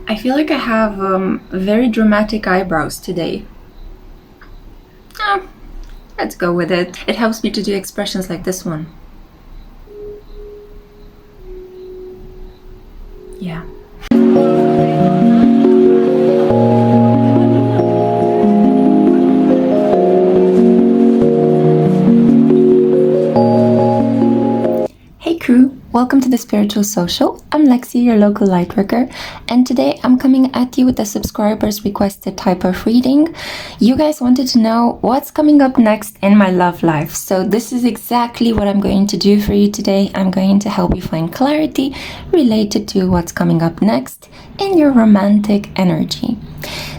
I feel like I have very dramatic eyebrows today. Let's go with it. It helps me to do expressions like this one. Yeah. Hey crew, welcome to the Spiritual Social. I'm Lexi, your local lightworker, and today I'm coming at you with the subscribers requested type of reading. You guys wanted to know what's coming up next in my love life, so this is exactly what I'm going to do for you today. I'm going to help you find clarity related to what's coming up next in your romantic energy.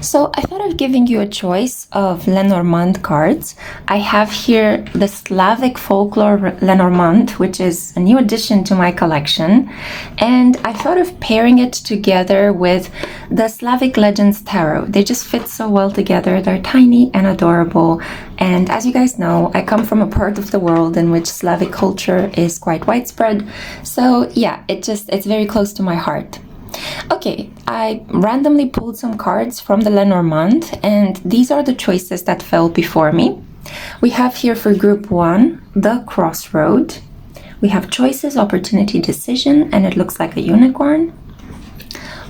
So I thought of giving you a choice of Lenormand cards. I have here the Slavic Folklore Lenormand, which is a new addition to my collection, and I thought of pairing it together with the Slavic Legends Tarot. They just fit so well together. They're tiny and adorable, and as you guys know, I come from a part of the world in which Slavic culture is quite widespread, so yeah, it's very close to my heart. Okay, I randomly pulled some cards from the Lenormand, and these are the choices that fell before me. We have here for group 1, the Crossroad. We have choices, opportunity, decision, and it looks like a unicorn.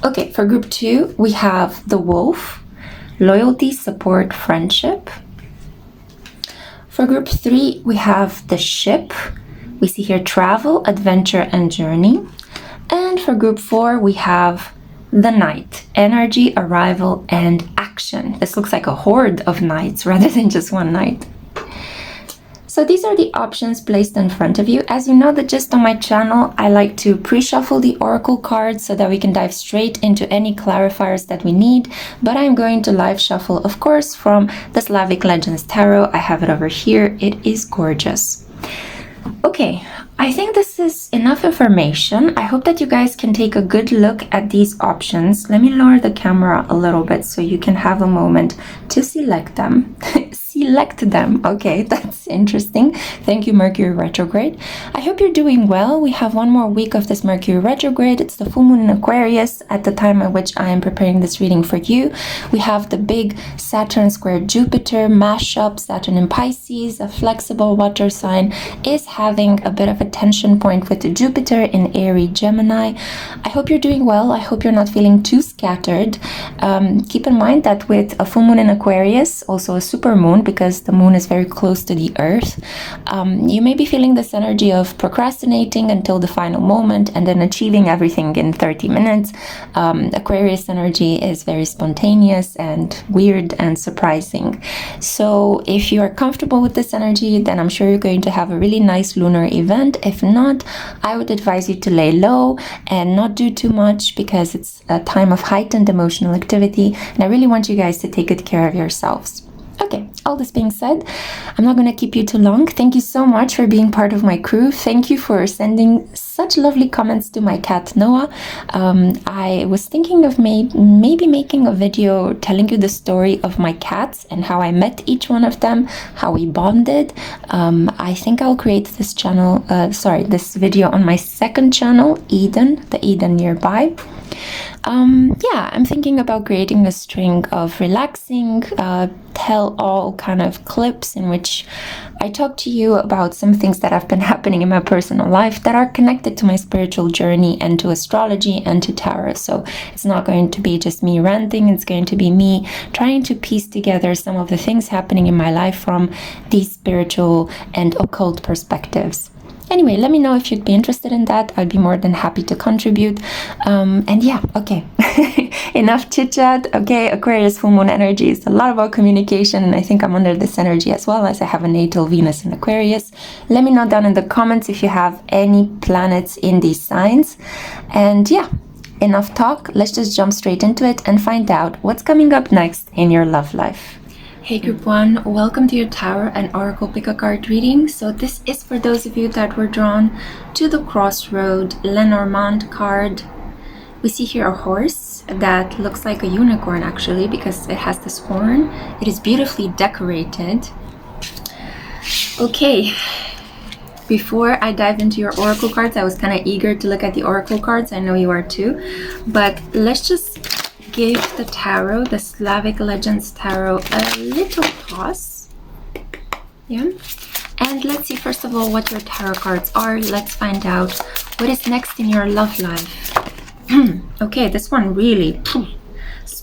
Okay, for group 2, we have the Wolf, loyalty, support, friendship. For group 3, we have the Ship. We see here travel, adventure, and journey. And for group 4, we have the Knight, energy, arrival, and action. This looks like a horde of knights rather than just one knight. So these are the options placed in front of you. As you know the gist on my channel, I like to pre-shuffle the oracle cards so that we can dive straight into any clarifiers that we need. But I'm going to live shuffle, of course, from the Slavic Legends Tarot. I have it over here. It is gorgeous. Okay, I think this is enough information. I hope that you guys can take a good look at these options. Let me lower the camera a little bit so you can have a moment to select them. Select them. Okay, that's interesting. Thank you, Mercury retrograde. I hope you're doing well. We have one more week of this Mercury retrograde. It's the full moon in Aquarius at the time at which I am preparing this reading for you. We have the big Saturn square Jupiter mashup. Saturn in Pisces, a flexible water sign, is having a bit of a tension point with Jupiter in Aries Gemini. I hope you're doing well. I hope you're not feeling too scattered. Keep in mind that with a full moon in Aquarius, also a super moon, because the moon is very close to the earth, you may be feeling this energy of procrastinating until the final moment and then achieving everything in 30 minutes. Aquarius energy is very spontaneous and weird and surprising. So if you are comfortable with this energy, then I'm sure you're going to have a really nice lunar event. If not, I would advise you to lay low and not do too much, because it's a time of heightened emotional activity, and I really want you guys to take good care of yourselves. Okay, all this being said, I'm not going to keep you too long. Thank you so much for being part of my crew. Thank you for sending such lovely comments to my cat Noah. I was thinking of maybe making a video telling you the story of my cats and how I met each one of them, how we bonded. I think I'll create this video on my second channel, Eden, the Eden nearby. Yeah, I'm thinking about creating a string of relaxing, tell-all kind of clips in which I talk to you about some things that have been happening in my personal life that are connected to my spiritual journey and to astrology and to tarot. So it's not going to be just me ranting, it's going to be me trying to piece together some of the things happening in my life from these spiritual and occult perspectives. Anyway, let me know if you'd be interested in that. I'd be more than happy to contribute. And yeah, okay. Enough chit chat. Okay, Aquarius full moon energy is a lot about communication, and I think I'm under this energy as well, as I have a natal Venus in Aquarius. Let me know down in the comments if you have any planets in these signs. And yeah, enough talk. Let's just jump straight into it and find out what's coming up next in your love life. Hey group 1, welcome to your Tower and Oracle pick-a-card reading. So this is for those of you that were drawn to the Crossroad Lenormand card. We see here a horse that looks like a unicorn actually, because it has this horn. It is beautifully decorated. Okay, before I dive into your oracle cards, I was kind of eager to look at the oracle cards. I know you are too, but let's just give the tarot, the Slavic Legends Tarot, a little pause. Yeah. And let's see, first of all, what your tarot cards are. Let's find out what is next in your love life. Okay, this one really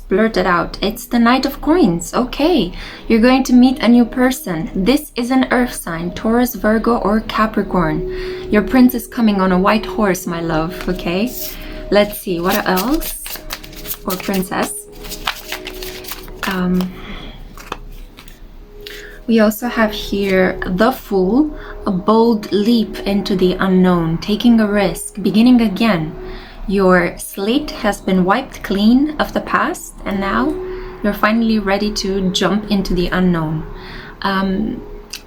blurted out. It's the Knight of Coins. Okay, you're going to meet a new person. This is an earth sign, Taurus, Virgo, or Capricorn. Your prince is coming on a white horse, my love. Okay, let's see what else. Or princess. We also have here the Fool, a bold leap into the unknown, taking a risk, beginning again. Your slate has been wiped clean of the past, and now you're finally ready to jump into the unknown.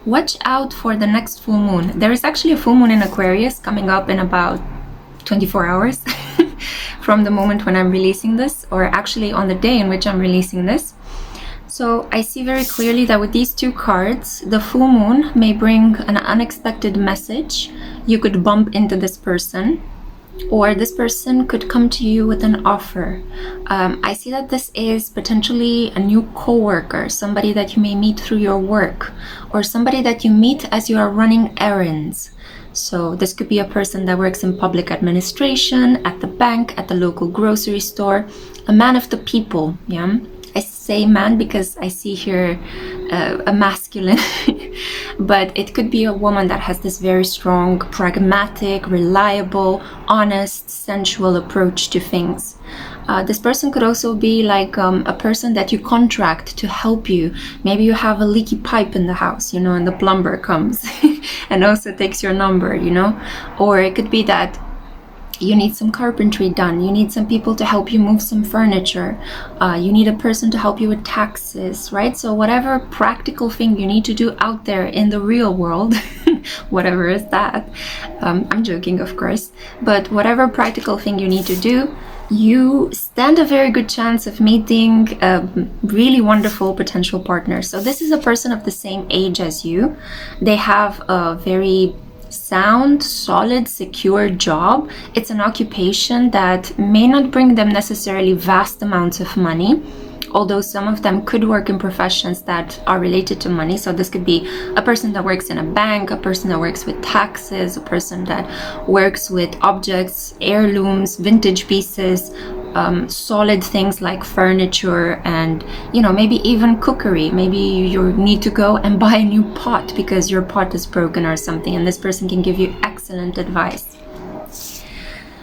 Watch out for the next full moon. There is actually a full moon in Aquarius coming up in about 24 hours from the moment when I'm releasing this, or actually on the day in which I'm releasing this. So I see very clearly that with these two cards, the full moon may bring an unexpected message. You could bump into this person, or this person could come to you with an offer. I see that this is potentially a new co-worker, somebody that you may meet through your work, or somebody that you meet as you are running errands. So this could be a person that works in public administration, at the bank, at the local grocery store, a man of the people. Yeah, I say man because I see here a masculine, but it could be a woman that has this very strong, pragmatic, reliable, honest, sensual approach to things. This person could also be like a person that you contract to help you. Maybe you have a leaky pipe in the house, you know, and the plumber comes and also takes your number, you know. Or it could be that you need some carpentry done, you need some people to help you move some furniture, you need a person to help you with taxes, right? So whatever practical thing you need to do out there in the real world, whatever is that, I'm joking of course, but whatever practical thing you need to do, you stand a very good chance of meeting a really wonderful potential partner. So this is a person of the same age as you. They have a very sound, solid, secure job. It's an occupation that may not bring them necessarily vast amounts of money, although some of them could work in professions that are related to money. So this could be a person that works in a bank, a person that works with taxes, a person that works with objects, heirlooms, vintage pieces, solid things like furniture, and you know, maybe even cookery. Maybe you need to go and buy a new pot because your pot is broken or something, and this person can give you excellent advice.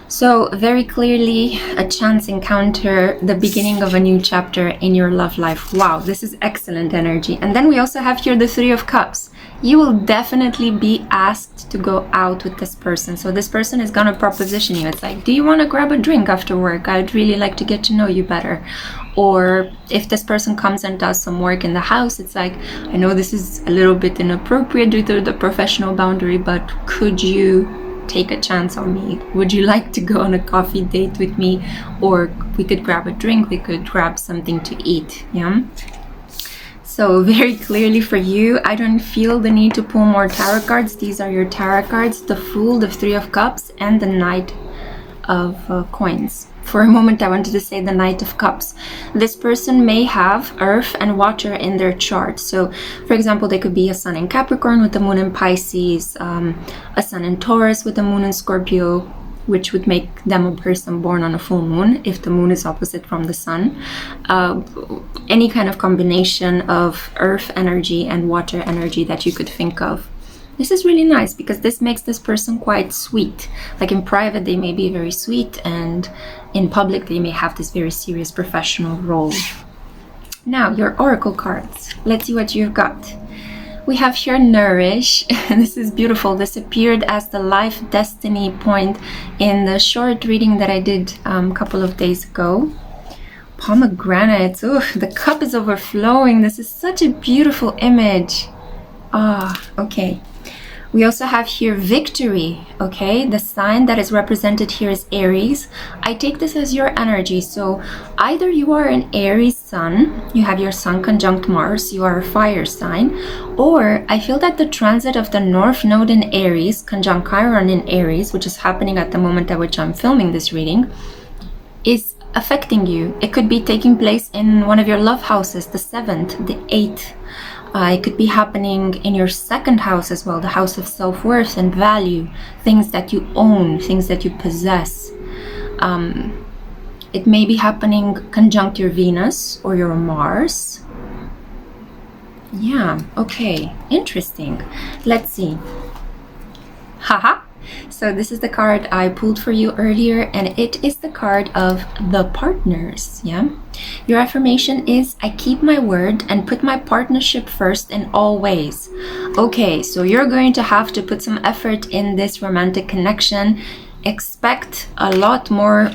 So very clearly a chance encounter, the beginning of a new chapter in your love life. Wow, this is excellent energy. And then we also have here the Three of Cups. You will definitely be asked to go out with this person. So this person is gonna proposition you. It's like, do you want to grab a drink after work? I'd really like to get to know you better. Or if this person comes and does some work in the house, it's like, I know this is a little bit inappropriate due to the professional boundary, but could you take a chance on me? Would you like to go on a coffee date with me? Or we could grab a drink, we could grab something to eat. Yeah. So very clearly for you, I don't feel the need to pull more tarot cards. These are your tarot cards: the Fool, the Three of Cups, and the Knight of Coins. For a moment I wanted to say the Knight of Cups. This person may have earth and water in their chart. So for example, they could be a sun in Capricorn with the moon in Pisces, a sun in Taurus with the moon in Scorpio, which would make them a person born on a full moon if the moon is opposite from the sun. Any kind of combination of earth energy and water energy that you could think of. This is really nice because this makes this person quite sweet. Like in private, they may be very sweet, and in public, they may have this very serious professional role. Now, your oracle cards. Let's see what you've got. We have here Nourish. This is beautiful. This appeared as the life destiny point in the short reading that I did a couple of days ago. Pomegranates. Oh, the cup is overflowing. This is such a beautiful image. Okay. We also have here Victory, okay? The sign that is represented here is Aries. I take this as your energy. So either you are an Aries sun, you have your sun conjunct Mars, you are a fire sign, or I feel that the transit of the North Node in Aries, conjunct Chiron in Aries, which is happening at the moment at which I'm filming this reading, is affecting you. It could be taking place in one of your love houses, the 7th, the 8th. It could be happening in your 2nd house as well, the house of self-worth and value, things that you own, things that you possess. It may be happening conjunct your Venus or your Mars. Yeah, okay, interesting. Let's see. Haha. So this is the card I pulled for you earlier, and it is the card of the partners. Yeah, your affirmation is, I keep my word and put my partnership first in all ways. Okay, so you're going to have to put some effort in this romantic connection. Expect a lot more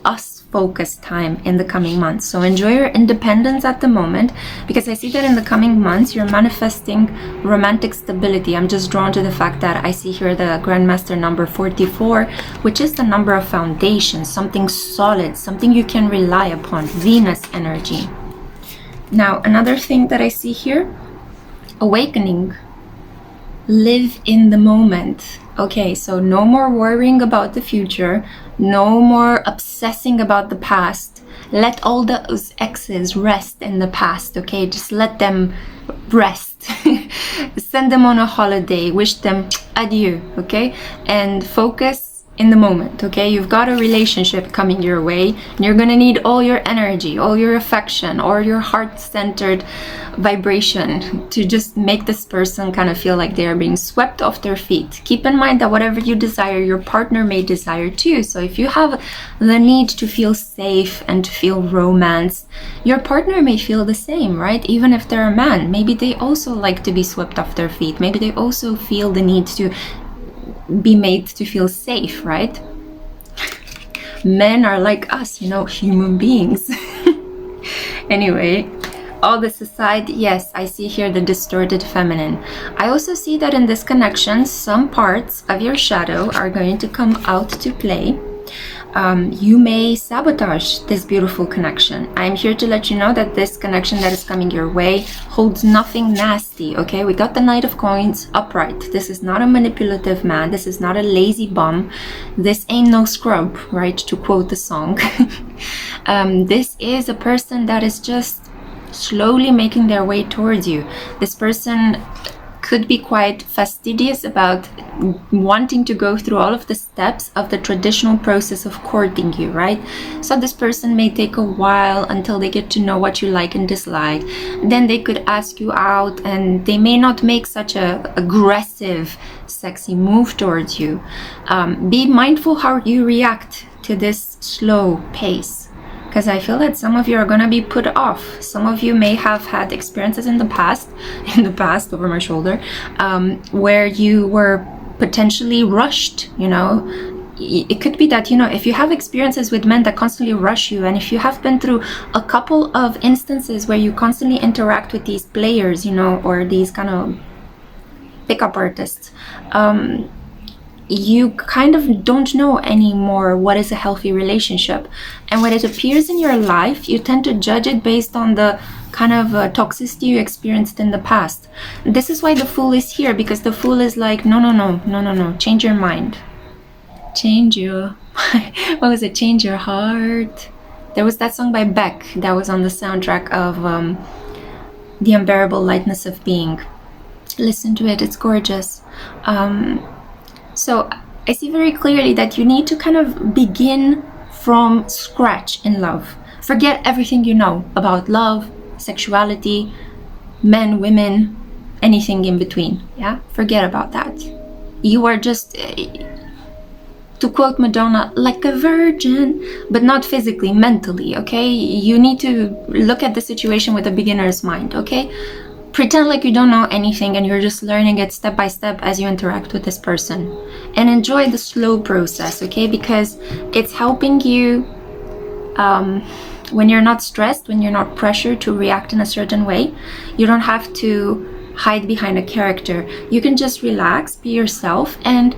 us-focused time in the coming months. So enjoy your independence at the moment, because I see that in the coming months you're manifesting romantic stability. I'm just drawn to the fact that I see here the Grandmaster number 44, which is the number of foundation, something solid, something you can rely upon, Venus energy. Now, another thing that I see here, awakening. Live in the moment. Okay, so no more worrying about the future, no more obsessing about the past. Let all those exes rest in the past, okay? Just let them rest. Send them on a holiday, wish them adieu, okay? And focus in the moment, okay? You've got a relationship coming your way, and you're gonna need all your energy, all your affection, or your heart-centered vibration to just make this person kind of feel like they are being swept off their feet. Keep in mind that whatever you desire, your partner may desire too. So if you have the need to feel safe and to feel romance, your partner may feel the same, right? Even if they're a man, maybe they also like to be swept off their feet. Maybe they also feel the need to be made to feel safe, right? Men are like us, you know, human beings. Anyway, all this aside, yes, I see here the distorted feminine. I also see that in this connection, some parts of your shadow are going to come out to play. You may sabotage this beautiful connection. I'm here to let you know that this connection that is coming your way holds nothing nasty, okay? We got the Knight of Coins upright. This is not a manipulative man. This is not a lazy bum. This ain't no scrub, right? To quote the song. This is a person that is just slowly making their way towards you. This person could be quite fastidious about wanting to go through all of the steps of the traditional process of courting you, right? So this person may take a while until they get to know what you like and dislike. Then they could ask you out, and they may not make such a aggressive, sexy move towards you. Be mindful how you react to this slow pace, because I feel that some of you are going to be put off. Some of you may have had experiences in the past over my shoulder, where you were potentially rushed, you know. It could be that, you know, if you have experiences with men that constantly rush you, and if you have been through a couple of instances where you constantly interact with these players, you know, or these kind of pickup artists, you kind of don't know anymore what is a healthy relationship. And when it appears in your life, you tend to judge it based on the kind of toxicity you experienced in the past. This is why the Fool is here, because the Fool is like, no, change your mind. Change your, what was it? Change your heart. There was that song by Beck that was on the soundtrack of The Unbearable Lightness of Being. Listen to it, it's gorgeous. So I see very clearly that you need to kind of begin from scratch in love. Forget everything you know about love, sexuality, men, women, anything in between. Yeah, forget about that. You are just, to quote Madonna, like a virgin, but not physically, mentally, okay? You need to look at the situation with a beginner's mind, okay? Pretend like you don't know anything and you're just learning it step by step as you interact with this person. And enjoy the slow process, okay? Because it's helping you when you're not stressed, when you're not pressured to react in a certain way. You don't have to hide behind a character. You can just relax, be yourself, and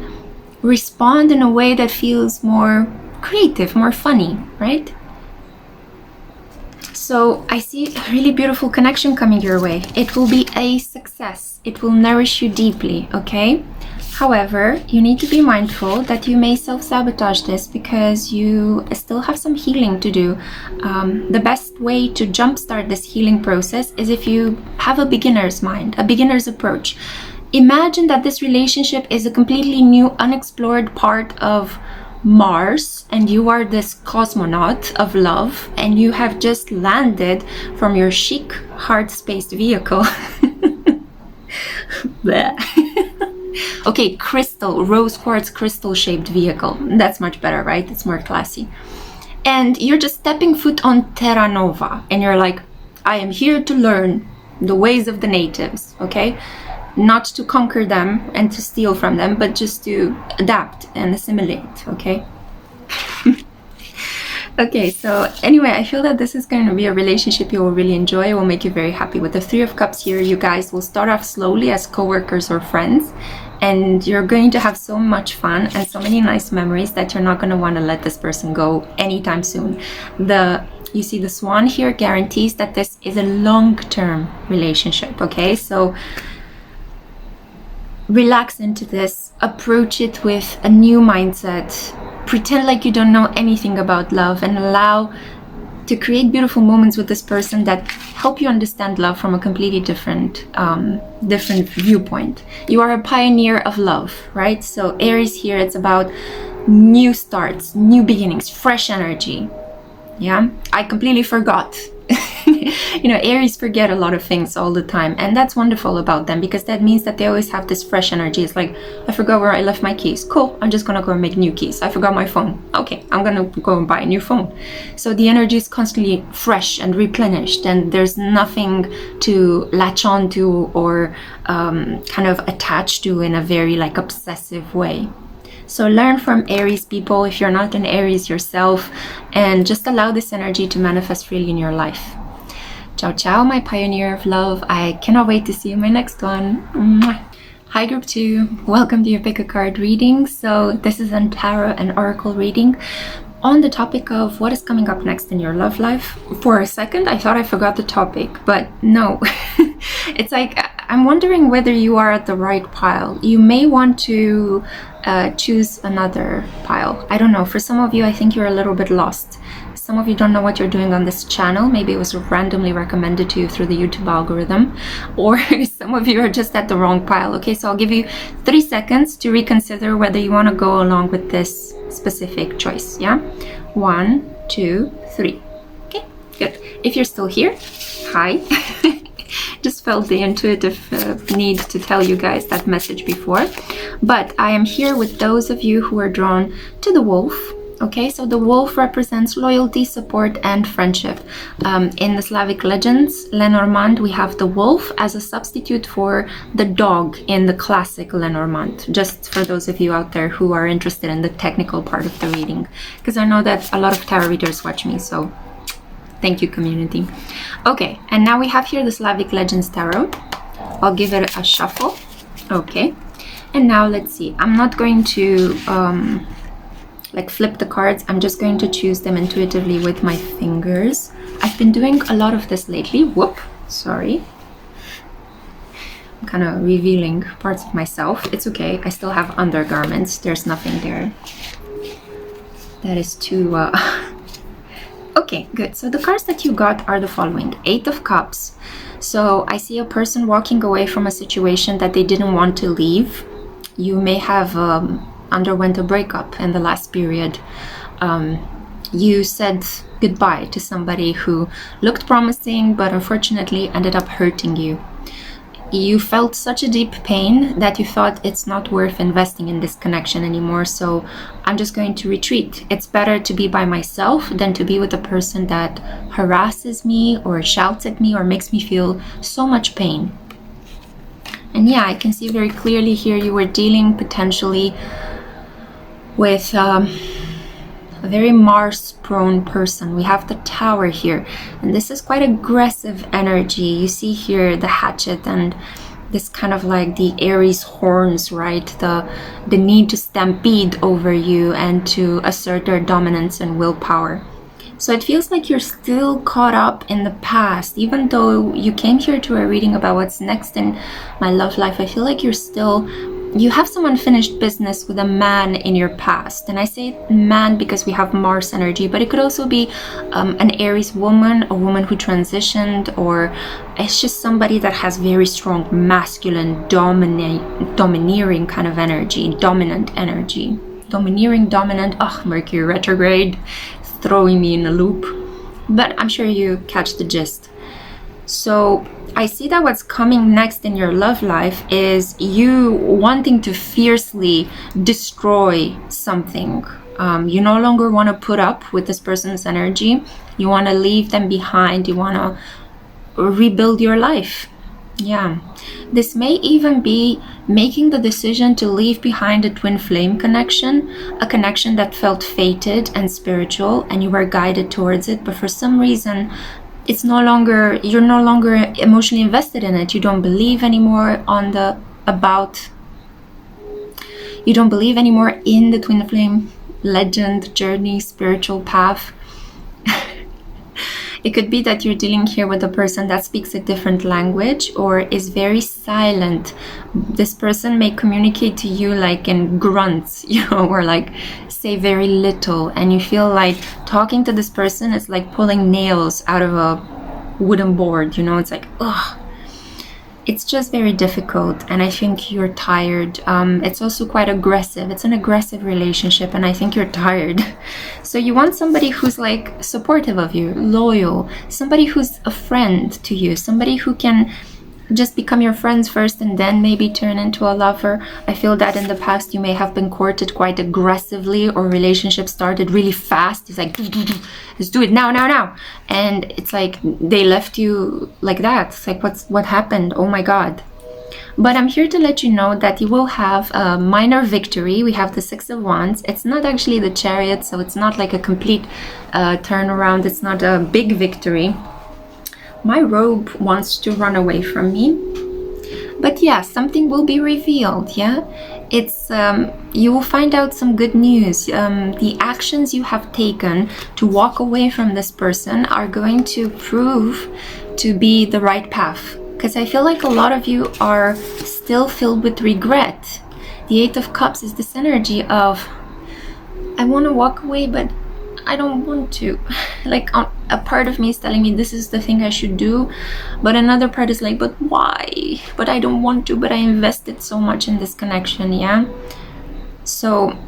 respond in a way that feels more creative, more funny, right? So I see a really beautiful connection coming your way. It will be a success. It will nourish you deeply, okay? However, you need to be mindful that you may self-sabotage this because you still have some healing to do. The best way to jumpstart this healing process is if you have a beginner's mind, a beginner's approach. Imagine that this relationship is a completely new, unexplored part of Mars, and you are this cosmonaut of love, and you have just landed from your chic, heart-spaced vehicle. Okay, crystal, rose quartz crystal shaped vehicle. That's much better, right? It's more classy. And you're just stepping foot on Terra Nova, and you're like, I am here to learn the ways of the natives, okay? Not to conquer them and to steal from them, but just to adapt and assimilate, okay? Okay, so anyway, I feel that this is going to be a relationship you will really enjoy. It will make you very happy. With the Three of Cups here, you guys will start off slowly as co-workers or friends, and you're going to have so much fun and so many nice memories that you're not going to want to let this person go anytime soon. You see the swan here guarantees that this is a long-term relationship, okay? So relax into this, approach it with a new mindset, pretend like you don't know anything about love, and allow to create beautiful moments with this person that help you understand love from a completely different viewpoint. You are a pioneer of love, right? So Aries here, it's about new starts, new beginnings, fresh energy. Yeah, I completely forgot. You know, Aries forget a lot of things all the time, and that's wonderful about them because that means that they always have this fresh energy. It's like, I forgot where I left my keys. Cool, I'm just gonna go and make new keys. I forgot my phone. Okay, I'm gonna go and buy a new phone. So the energy is constantly fresh and replenished, and there's nothing to latch on to or kind of attach to in a very like obsessive way. So learn from Aries people if you're not an Aries yourself, and just allow this energy to manifest freely in your life. Ciao, ciao, my pioneer of love. I cannot wait to see you in my next one. Mwah. Hi, group 2. Welcome to your pick a card reading. So this is a tarot and oracle reading on the topic of what is coming up next in your love life. For a second, I thought I forgot the topic, but no. It's like, I'm wondering whether you are at the right pile. You may want to choose another pile. I don't know. For some of you, I think you're a little bit lost. Some of you don't know what you're doing on this channel. Maybe it was randomly recommended to you through the YouTube algorithm, or some of you are just at the wrong pile. Okay, so I'll give you 3 seconds to reconsider whether you want to go along with this specific choice. Yeah, 1, 2, 3. Okay, good. If you're still here, hi. Just felt the intuitive need to tell you guys that message before, but I am here with those of you who are drawn to the wolf. Okay, so the wolf represents loyalty, support, and friendship. In the Slavic legends, Lenormand, we have the wolf as a substitute for the dog in the classic Lenormand. Just for those of you out there who are interested in the technical part of the reading, because I know that a lot of tarot readers watch me, so thank you, community. Okay, and now we have here the Slavic Legends Tarot. I'll give it a shuffle. Okay, and now let's see. I'm not going to like flip the cards. I'm just going to choose them intuitively with my fingers. I've been doing a lot of this lately. Whoop, sorry. I'm kind of revealing parts of myself. It's okay. I still have undergarments. There's nothing there that is too... Okay, good. So the cards that you got are the following. 8 of Cups. So I see a person walking away from a situation that they didn't want to leave. You may have underwent a breakup in the last period. You said goodbye to somebody who looked promising, but unfortunately ended up hurting you. You felt such a deep pain that you thought it's not worth investing in this connection anymore, so I'm just going to retreat. It's better to be by myself than to be with a person that harasses me or shouts at me or makes me feel so much pain. And yeah, I can see very clearly here you were dealing potentially with a very Mars-prone person. We have the Tower here, and this is quite aggressive energy. You see here the hatchet and this kind of like the Aries horns, right? The need to stampede over you and to assert their dominance and willpower. So it feels like you're still caught up in the past. Even though you came here to a reading about what's next in my love life, I feel like you're still you have some unfinished business with a man in your past. And I say man because we have Mars energy, but it could also be an Aries woman, a woman who transitioned, or it's just somebody that has very strong masculine, domineering kind of energy, dominant energy. Dominant, Mercury retrograde, throwing me in a loop. But I'm sure you catch the gist. So I see that what's coming next in your love life is you wanting to fiercely destroy something. You no longer want to put up with this person's energy. You want to leave them behind. You want to rebuild your life. Yeah. This may even be making the decision to leave behind a twin flame connection, a connection that felt fated and spiritual, and you were guided towards it, but for some reason, you're no longer emotionally invested in it. You don't believe anymore you don't believe anymore in the twin flame legend, journey, spiritual path. It could be that you're dealing here with a person that speaks a different language or is very silent. This person may communicate to you like in grunts, or like say very little, and you feel like talking to this person is like pulling nails out of a wooden board, it's like, ugh. It's just very difficult, and I think you're tired. It's also quite aggressive. It's an aggressive relationship, and I think you're tired. So you want somebody who's like supportive of you, loyal, somebody who's a friend to you, somebody who can just become your friends first and then maybe turn into a lover. I feel that in the past you may have been courted quite aggressively, or relationships started really fast. It's like, let's do it now. And it's like they left you like that. It's like, what happened? Oh my God. But I'm here to let you know that you will have a minor victory. We have the Six of Wands. It's not actually the Chariot, so it's not like a complete turnaround. It's not a big victory. My robe wants to run away from me. But yeah, something will be revealed, yeah? It's you will find out some good news. The actions you have taken to walk away from this person are going to prove to be the right path. Because I feel like a lot of you are still filled with regret. The Eight of Cups is this energy of, I want to walk away, but I don't want to. Like a part of me is telling me this is the thing I should do, but another part is like, but why? But I don't want to, but I invested so much in this connection, yeah? So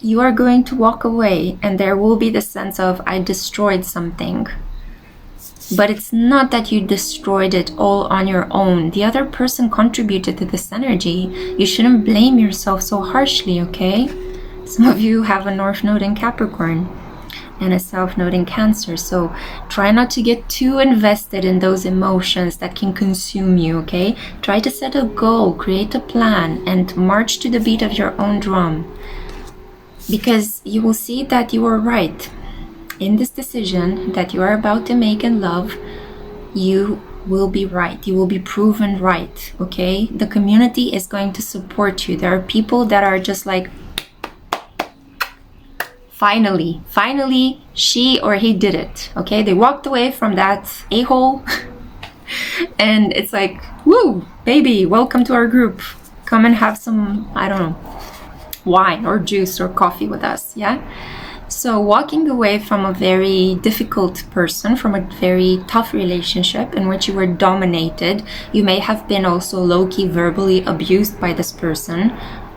you are going to walk away, and there will be the sense of, I destroyed something. But it's not that you destroyed it all on your own. The other person contributed to this energy. You shouldn't blame yourself so harshly, okay? Some of you have a North Node in Capricorn and a South Node in Cancer, so try not to get too invested in those emotions that can consume you, okay? Try to set a goal, create a plan, and march to the beat of your own drum, because you will see that you are right in this decision that you are about to make in love. You will be right. You will be proven right, okay? The community is going to support you. There are people that are just like, finally, she or he did it, okay? They walked away from that a-hole and it's like, woo, baby, welcome to our group. Come and have some, I don't know, wine or juice or coffee with us, yeah? So walking away from a very difficult person, from a very tough relationship in which you were dominated, you may have been also low-key verbally abused by this person.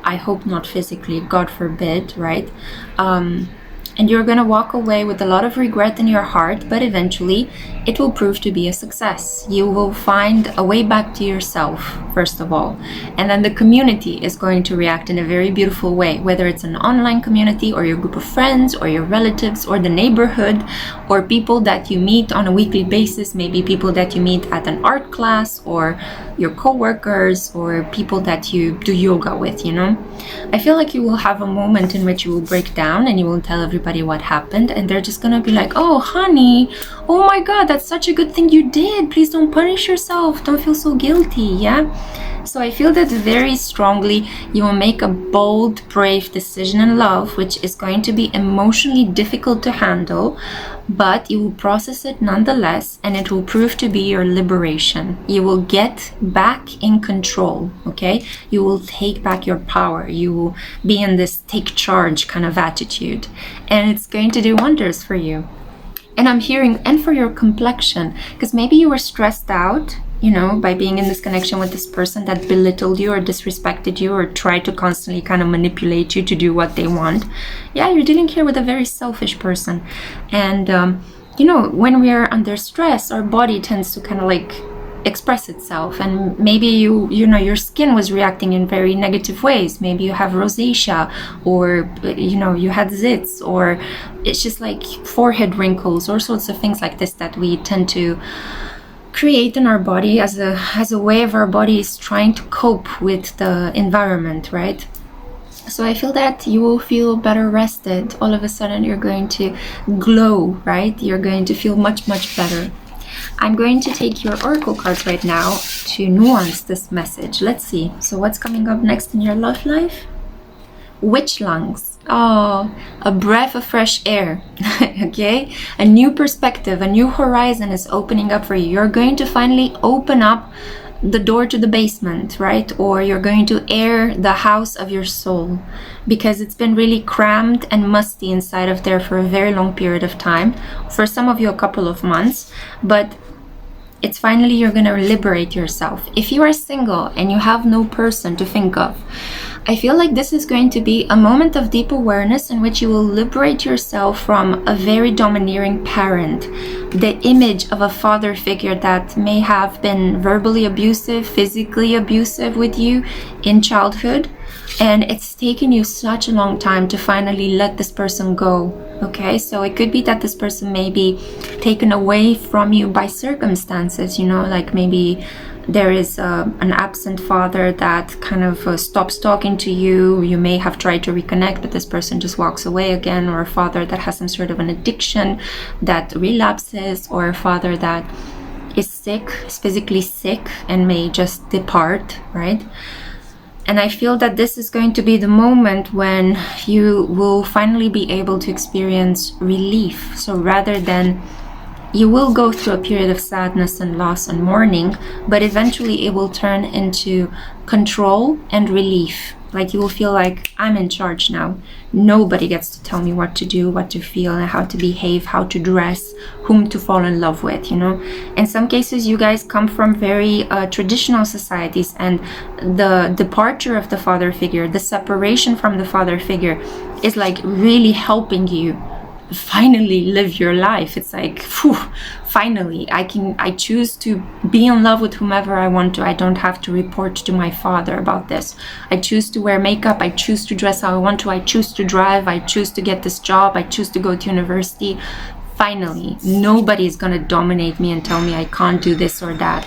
I hope not physically, God forbid, right? And you're gonna walk away with a lot of regret in your heart, but eventually it will prove to be a success. You will find a way back to yourself, first of all. And then the community is going to react in a very beautiful way, whether it's an online community or your group of friends or your relatives or the neighborhood or people that you meet on a weekly basis, maybe people that you meet at an art class or your co-workers or people that you do yoga with, you know? I feel like you will have a moment in which you will break down and you will tell everybody what happened, and they're just gonna be like, oh honey, oh my god, that's such a good thing you did, please don't punish yourself, don't feel so guilty, yeah? So I feel that very strongly you will make a bold, brave decision in love, which is going to be emotionally difficult to handle, but you will process it nonetheless, and it will prove to be your liberation. You will get back in control, okay? You will take back your power. You will be in this take charge kind of attitude, and it's going to do wonders for you. And I'm hearing, and for your complexion, because maybe you were stressed out, you know, by being in this connection with this person that belittled you or disrespected you or tried to constantly kind of manipulate you to do what they want. Yeah, you're dealing here with a very selfish person. And, you know, when we are under stress, our body tends to kind of like express itself, and maybe you know your skin was reacting in very negative ways. Maybe you have rosacea, or you know you had zits, or it's just like forehead wrinkles, all sorts of things like this that we tend to create in our body as a way of our bodies trying to cope with the environment, right? So I feel that you will feel better rested. All of a sudden you're going to glow, right? You're going to feel much better. I'm going to take your oracle cards right now to nuance this message. Let's see. So what's coming up next in your love life? Witch lungs. Oh, a breath of fresh air. Okay? A new perspective, a new horizon is opening up for you. You're going to finally open up the door to the basement, right? Or you're going to air the house of your soul, because it's been really crammed and musty inside of there for a very long period of time. For some of you, a couple of months, but it's finally you're going to liberate yourself. If you are single and you have no person to think of, I feel like this is going to be a moment of deep awareness in which you will liberate yourself from a very domineering parent, the image of a father figure that may have been verbally abusive, physically abusive with you in childhood, and it's taken you such a long time to finally let this person go. Okay, so it could be that this person may be taken away from you by circumstances, you know, like maybe there is an absent father that kind of stops talking to you. You may have tried to reconnect, but this person just walks away again, or a father that has some sort of an addiction that relapses, or a father that is sick, is physically sick, and may just depart, right? And I feel that this is going to be the moment when you will finally be able to experience relief. So rather than, you will go through a period of sadness and loss and mourning, but eventually it will turn into control and relief. Like you will feel like, I'm in charge now. Nobody gets to tell me what to do, what to feel, and how to behave, how to dress, whom to fall in love with, you know. In some cases, you guys come from very traditional societies, and the departure of the father figure, the separation from the father figure is like really helping you finally live your life. It's like, phew, finally I choose to be in love with whomever I want to. I don't have to report to my father about this. I choose to wear makeup. I choose to dress how I want to. I choose to drive. I choose to get this job. I choose to go to university. Finally, nobody's gonna dominate me and tell me I can't do this or that.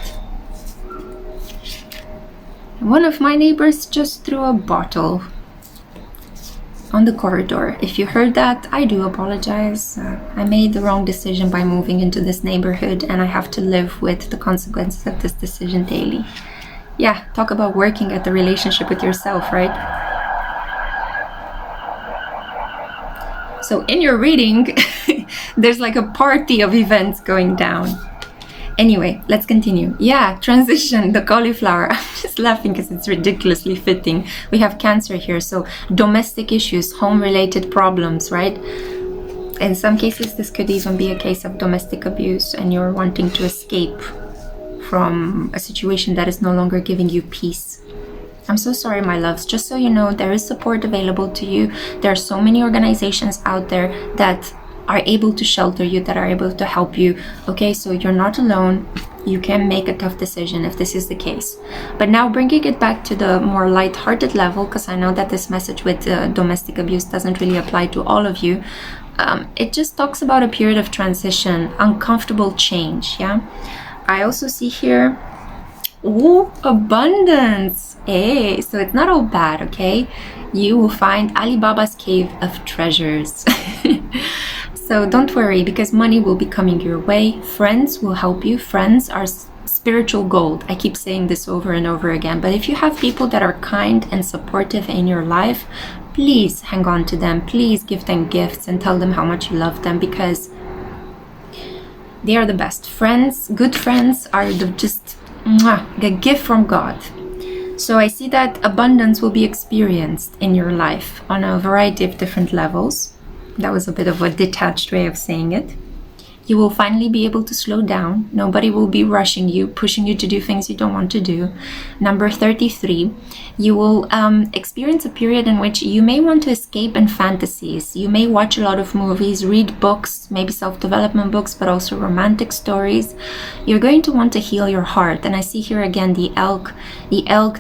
One of my neighbors just threw a bottle on the corridor. If you heard that, I do apologize. I made the wrong decision by moving into this neighborhood, and I have to live with the consequences of this decision daily. Yeah, talk about working at the relationship with yourself, right? So in your reading, there's like a party of events going down. Anyway, let's continue. Yeah, transition, the cauliflower. I'm just laughing because it's ridiculously fitting. We have Cancer here, so domestic issues, home-related problems, right? In some cases, this could even be a case of domestic abuse, and you're wanting to escape from a situation that is no longer giving you peace. I'm so sorry, my loves. Just so you know, there is support available to you. There are so many organizations out there that are able to shelter you, that are able to help you. Okay, so you're not alone. You can make a tough decision if this is the case. But now bringing it back to the more light-hearted level, because I know that this message with domestic abuse doesn't really apply to all of you. It just talks about a period of transition, uncomfortable change, yeah? I also see here, ooh, abundance. Hey, so it's not all bad, okay? You will find Alibaba's cave of treasures. So don't worry, because money will be coming your way. Friends will help you. Friends are spiritual gold. I keep saying this over and over again, but if you have people that are kind and supportive in your life, please hang on to them. Please give them gifts and tell them how much you love them, because they are the best. Friends, good friends are just a gift from God. So I see that abundance will be experienced in your life on a variety of different levels. That was a bit of a detached way of saying it. You will finally be able to slow down. Nobody will be rushing you, pushing you to do things you don't want to do. Number 33, you will experience a period in which you may want to escape in fantasies. You may watch a lot of movies, read books, maybe self-development books, but also romantic stories. You're going to want to heal your heart. And I see here again the elk,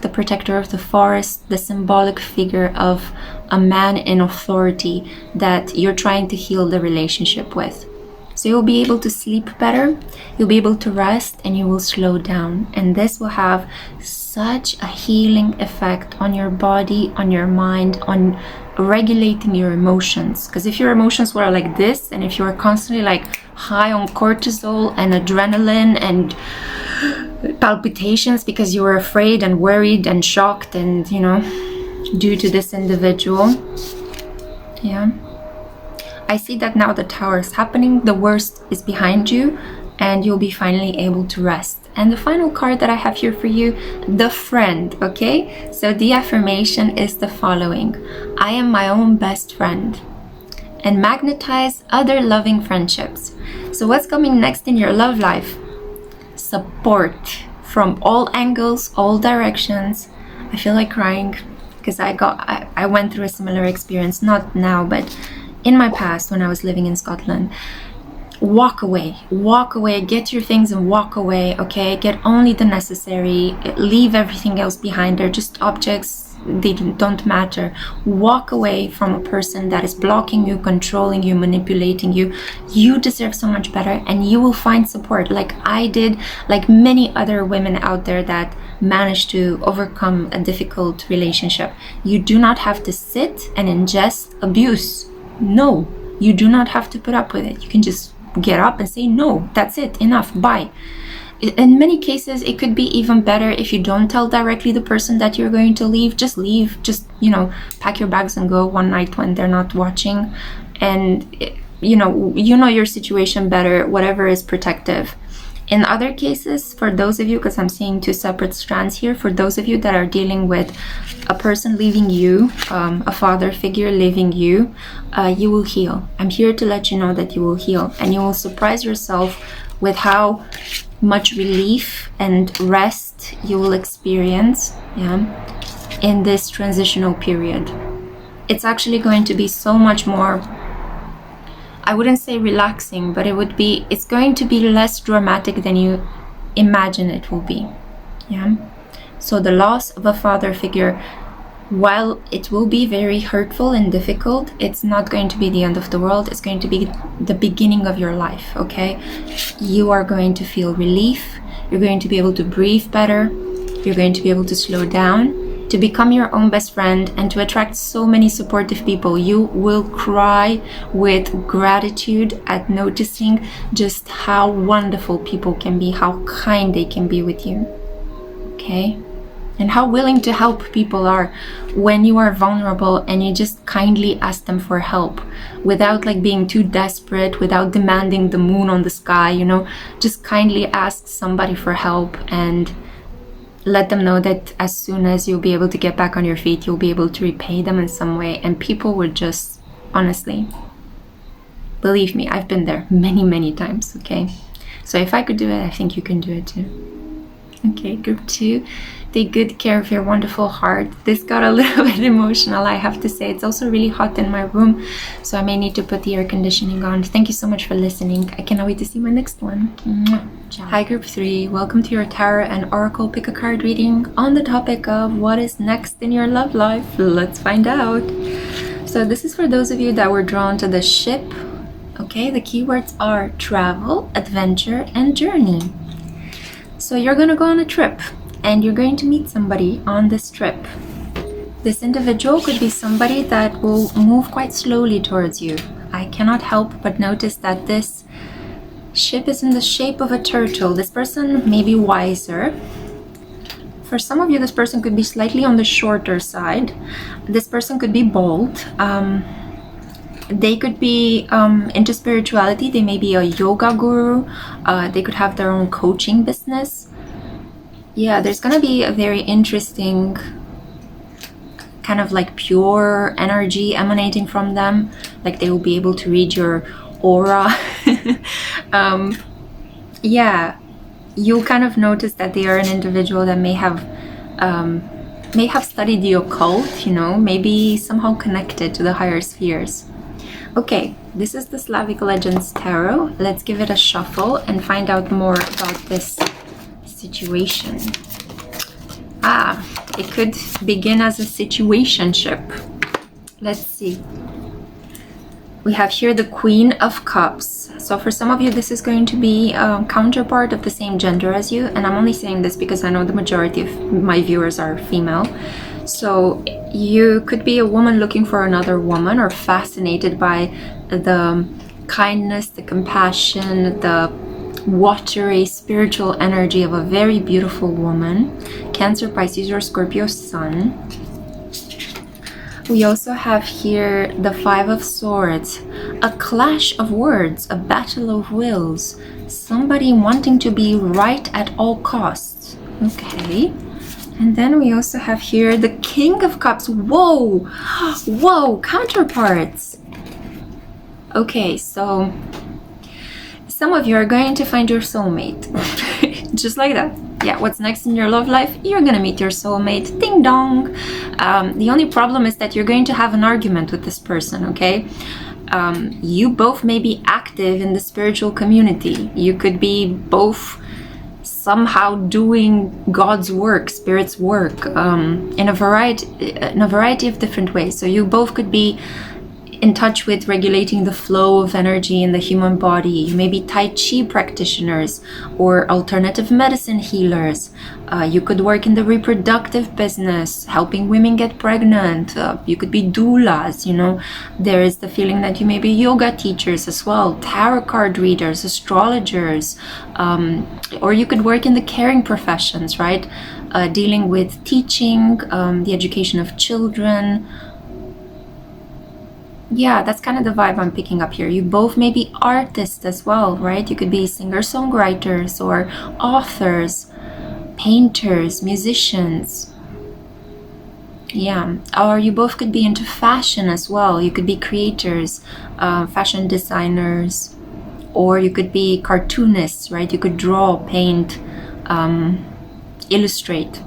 the protector of the forest, the symbolic figure of a man in authority that you're trying to heal the relationship with. So you'll be able to sleep better, you'll be able to rest, and you will slow down. And this will have such a healing effect on your body, on your mind, on regulating your emotions. Because if your emotions were like this, and if you are constantly like high on cortisol and adrenaline and palpitations because you were afraid and worried and shocked and, due to this individual, I see that now the Tower is happening, the worst is behind you, and you'll be finally able to rest. And the final card that I have here for you, the Friend, okay? So the affirmation is the following: I am my own best friend, and magnetize other loving friendships. So what's coming next in your love life? Support from all angles, all directions. I feel like crying because I went through a similar experience, not now, but in my past when I was living in Scotland. Walk away, get your things and walk away, okay? Get only the necessary, leave everything else behind. They're just objects, they don't matter. Walk away from a person that is blocking you, controlling you, manipulating you. You deserve so much better, and you will find support like I did, like many other women out there that managed to overcome a difficult relationship. You do not have to sit and ingest abuse. No, you do not have to put up with it. You can just get up and say, no, that's it, enough, bye. In many cases, it could be even better if you don't tell directly the person that you're going to leave. Just leave, just, pack your bags and go one night when they're not watching. And, you know your situation better, whatever is protective. In other cases, for those of you, because I'm seeing two separate strands here, for those of you that are dealing with a person leaving you, a father figure leaving you, you will heal. I'm here to let you know that you will heal, and you will surprise yourself with how much relief and rest you will experience in this transitional period. It's actually going to be so much more, I wouldn't say relaxing, but it's going to be less dramatic than you imagine it will be. So the loss of a father figure, while it will be very hurtful and difficult, it's not going to be the end of the world. It's going to be the beginning of your life, okay? You are going to feel relief. You're going to be able to breathe better. You're going to be able to slow down, to become your own best friend, and to attract so many supportive people. You will cry with gratitude at noticing just how wonderful people can be, how kind they can be with you, okay? And how willing to help people are when you are vulnerable and you just kindly ask them for help without being too desperate, without demanding the moon on the sky, just kindly ask somebody for help and let them know that as soon as you'll be able to get back on your feet, you'll be able to repay them in some way. And people would just, honestly, believe me, I've been there many, many times, okay? So if I could do it, I think you can do it too. Okay, group 2, take good care of your wonderful heart. This got a little bit emotional, I have to say. It's also really hot in my room, so I may need to put the air conditioning on. Thank you so much for listening. I cannot wait to see my next one. Ciao. Hi group 3, welcome to your tarot and oracle pick a card reading on the topic of what is next in your love life. Let's find out. So this is for those of you that were drawn to the ship. Okay, the keywords are travel, adventure, and journey. So you're gonna go on a trip and you're going to meet somebody on this trip. This individual could be somebody that will move quite slowly towards you. I cannot help but notice that this Ship is in the shape of a turtle. This person may be wiser. For some of you, this person could be slightly on the shorter side. This person could be bold. They could be into spirituality. They may be a yoga guru. They could have their own coaching business. Yeah, there's gonna be a very interesting kind of like pure energy emanating from them. Like they will be able to read your aura. Yeah, you'll kind of notice that they are an individual that may have studied the occult, you know, maybe somehow connected to the higher spheres. Okay, this is the Slavic Legends Tarot. Let's give it a shuffle and find out more about this situation. It could begin as a situationship. Let's see. We have here the Queen of Cups. So for some of you, this is going to be a counterpart of the same gender as you. And I'm only saying this because I know the majority of my viewers are female. So you could be a woman looking for another woman, or fascinated by the kindness, the compassion, the watery spiritual energy of a very beautiful woman. Cancer, Pisces, or Scorpio Sun. We also have here the Five of Swords, a clash of words, a battle of wills, somebody wanting to be right at all costs. Okay. And then we also have here the King of Cups. Whoa! Whoa! Counterparts! Okay, so some of you are going to find your soulmate. Just like that. Yeah, what's next in your love life? You're gonna meet your soulmate. Ding dong! The only problem is that you're going to have an argument with this person, okay? You both may be active in the spiritual community. You could be both somehow doing God's work, Spirit's work, in a variety of different ways. So you both could be in touch with regulating the flow of energy in the human body. You may be Tai Chi practitioners or alternative medicine healers. You could work in the reproductive business, helping women get pregnant. You could be doulas, you know. There is the feeling that you may be yoga teachers as well, tarot card readers, astrologers, or you could work in the caring professions, right? Dealing with teaching, the education of children. Yeah, that's kind of the vibe I'm picking up here. You both may be artists as well, right? You could be singer-songwriters or authors, painters, musicians. Yeah, or you both could be into fashion as well. You could be creators, fashion designers, or you could be cartoonists, right? You could draw, paint, illustrate.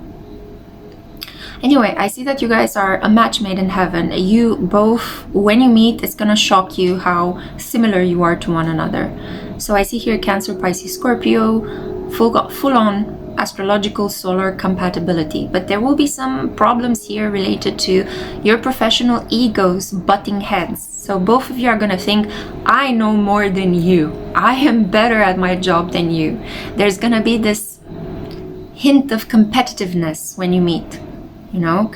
Anyway, I see that you guys are a match made in heaven. You both, when you meet, it's gonna shock you how similar you are to one another. So I see here Cancer, Pisces, Scorpio, full-on astrological solar compatibility. But there will be some problems here related to your professional egos butting heads. So both of you are gonna think, I know more than you. I am better at my job than you. There's gonna be this hint of competitiveness when you meet. You know,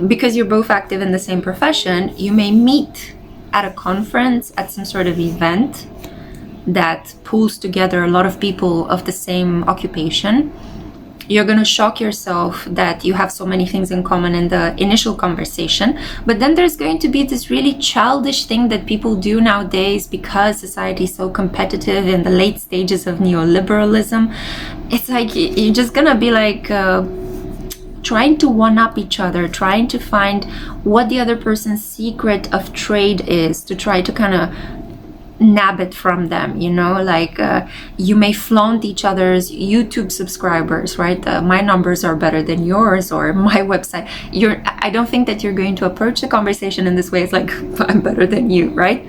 because you're both active in the same profession, you may meet at a conference, at some sort of event that pulls together a lot of people of the same occupation. You're going to shock yourself that you have so many things in common in the initial conversation. But then there's going to be this really childish thing that people do nowadays because society is so competitive in the late stages of neoliberalism. It's like you're just going to be like trying to one-up each other, trying to find what the other person's secret of trade is, to try to kind of nab it from them, you know, like you may flaunt each other's YouTube subscribers, right? My numbers are better than yours, or my website. I don't think that you're going to approach the conversation in this way. It's like, I'm better than you, right?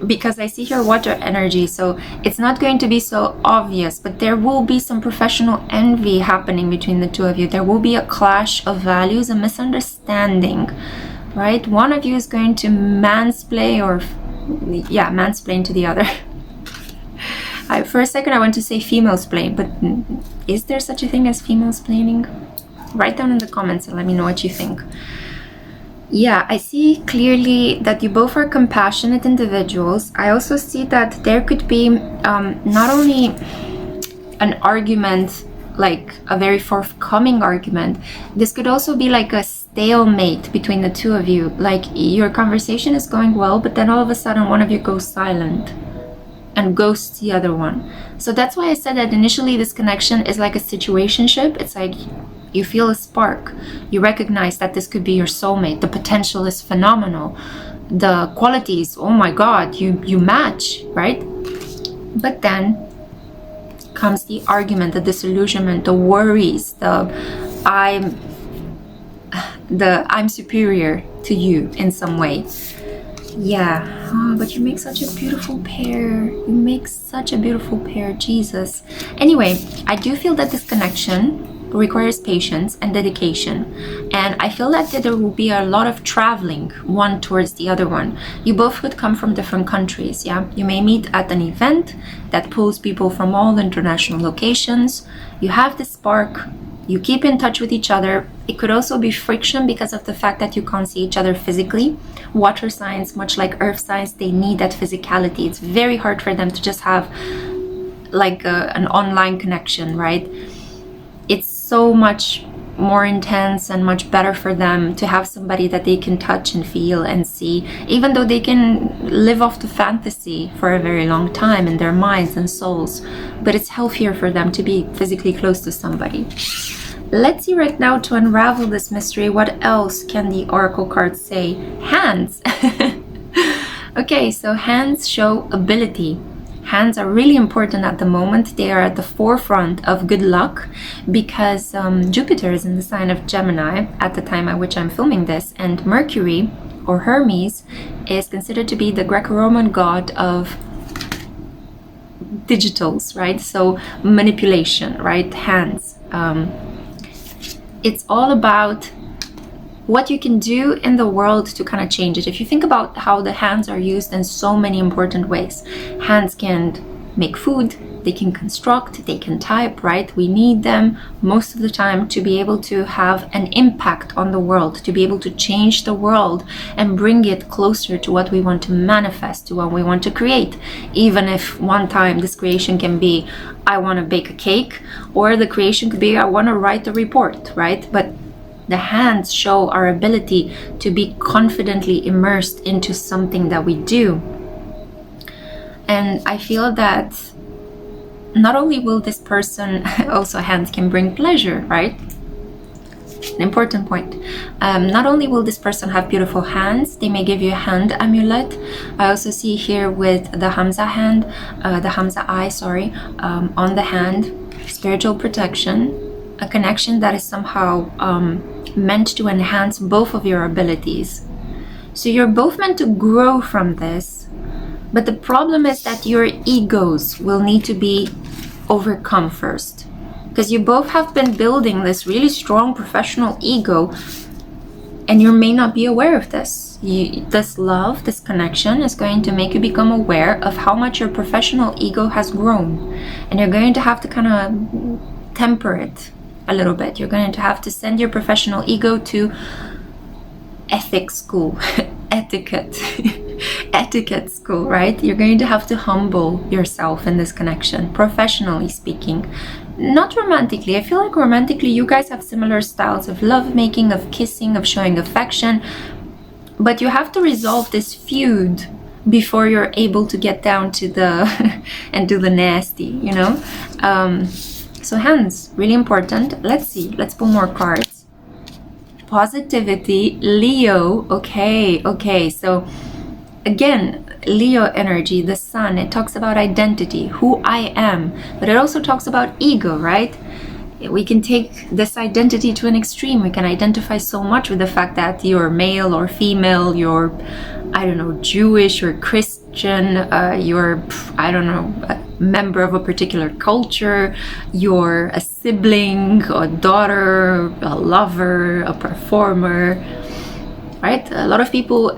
Because I see here water energy, so it's not going to be so obvious, but there will be some professional envy happening between the two of you. There will be a clash of values, a misunderstanding, right? One of you is going to mansplain to the other. For a second I want to say female-splain, but is there such a thing as female-splaining? Write down in the comments and let me know what you think. Yeah, I see clearly that you both are compassionate individuals. I also see that there could be not only an argument, like a very forthcoming argument, this could also be like a stalemate between the two of you. Like your conversation is going well, but then all of a sudden one of you goes silent and ghosts the other one. So that's why I said that initially this connection is like a situationship. It's like you feel a spark. You recognize that this could be your soulmate. The potential is phenomenal. The qualities, oh my God, you match, right? But then comes the argument, the disillusionment, the worries, the I'm superior to you in some way. Yeah, but you make such a beautiful pair. You make such a beautiful pair, Jesus. Anyway, I do feel that this connection requires patience and dedication, and I feel that there will be a lot of traveling one towards the other one. You both would come from different countries. Yeah, you may meet at an event that pulls people from all international locations. You have this spark. You keep in touch with each other. It could also be friction because of the fact that you can't see each other physically. Water signs, much like earth signs, they need that physicality. It's very hard for them to just have like an online connection, right? It's so much more intense and much better for them to have somebody that they can touch and feel and see, even though they can live off the fantasy for a very long time in their minds and souls. But it's healthier for them to be physically close to somebody. Let's see right now, to unravel this mystery, what else can the oracle cards say? Hands. Okay, so hands show ability. Hands are really important at the moment. They are at the forefront of good luck because Jupiter is in the sign of Gemini at the time at which I'm filming this, and Mercury, or Hermes, is considered to be the Greco-Roman god of digitals, right? So manipulation, right? Hands. It's all about what you can do in the world to kind of change it. If you think about how the hands are used in so many important ways, hands can make food, they can construct, they can type, right? We need them most of the time to be able to have an impact on the world, to be able to change the world and bring it closer to what we want to manifest, to what we want to create. Even if one time this creation can be, I want to bake a cake, or the creation could be, I want to write a report, right? But the hands show our ability to be confidently immersed into something that we do. And I feel that not only will this person, also hands can bring pleasure, right? An important point. Not only will this person have beautiful hands, they may give you a hand amulet. I also see here with the Hamza hand, the Hamza eye, sorry, on the hand, spiritual protection, a connection that is somehow meant to enhance both of your abilities. So you're both meant to grow from this, but the problem is that your egos will need to be overcome first, because you both have been building this really strong professional ego, and you may not be aware of this. This love, this connection is going to make you become aware of how much your professional ego has grown, and you're going to have to kind of temper it a little bit. You're going to have to send your professional ego to ethics school, etiquette school, right? You're going to have to humble yourself in this connection, professionally speaking. Not romantically. I feel like romantically you guys have similar styles of lovemaking, of kissing, of showing affection, but you have to resolve this feud before you're able to get down to the and do the nasty, you know? So hands, really important. Let's see, let's pull more cards. Positivity, Leo. Okay, so again, Leo energy, the sun, it talks about identity, who I am, but it also talks about ego, right? We can take this identity to an extreme. We can identify so much with the fact that you're male or female, you're, I don't know, Jewish or Christian, you're, I don't know, a member of a particular culture, you're a sibling, a daughter, a lover, a performer, right? A lot of people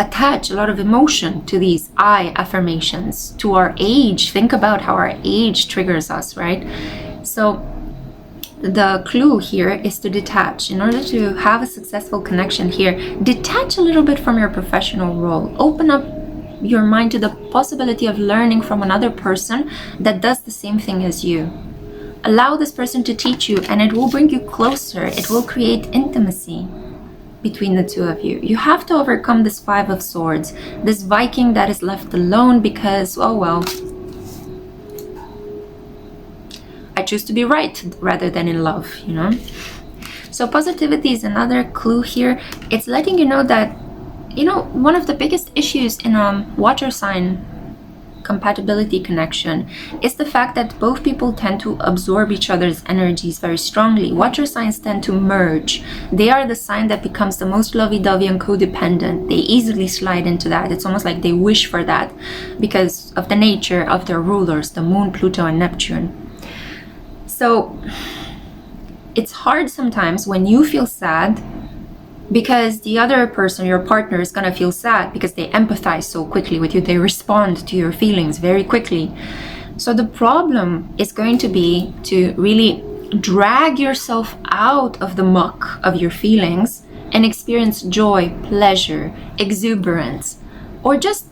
attach a lot of emotion to these I affirmations, to our age. Think about how our age triggers us, right? So the clue here is to detach. In order to have a successful connection here, detach a little bit from your professional role. Open up your mind to the possibility of learning from another person that does the same thing as you. Allow this person to teach you, and it will bring you closer. It will create intimacy between the two of you. You have to overcome this Five of Swords, this Viking that is left alone because, oh well, I choose to be right rather than in love, you know? So positivity is another clue here. It's letting you know that, you know, one of the biggest issues in a water sign compatibility connection is the fact that both people tend to absorb each other's energies very strongly. Water signs tend to merge. They are the sign that becomes the most lovey-dovey and codependent. They easily slide into that. It's almost like they wish for that because of the nature of their rulers, the Moon, Pluto, and Neptune. So it's hard sometimes when you feel sad because the other person, your partner, is going to feel sad because they empathize so quickly with you. They respond to your feelings very quickly. So the problem is going to be to really drag yourself out of the muck of your feelings and experience joy, pleasure, exuberance, or just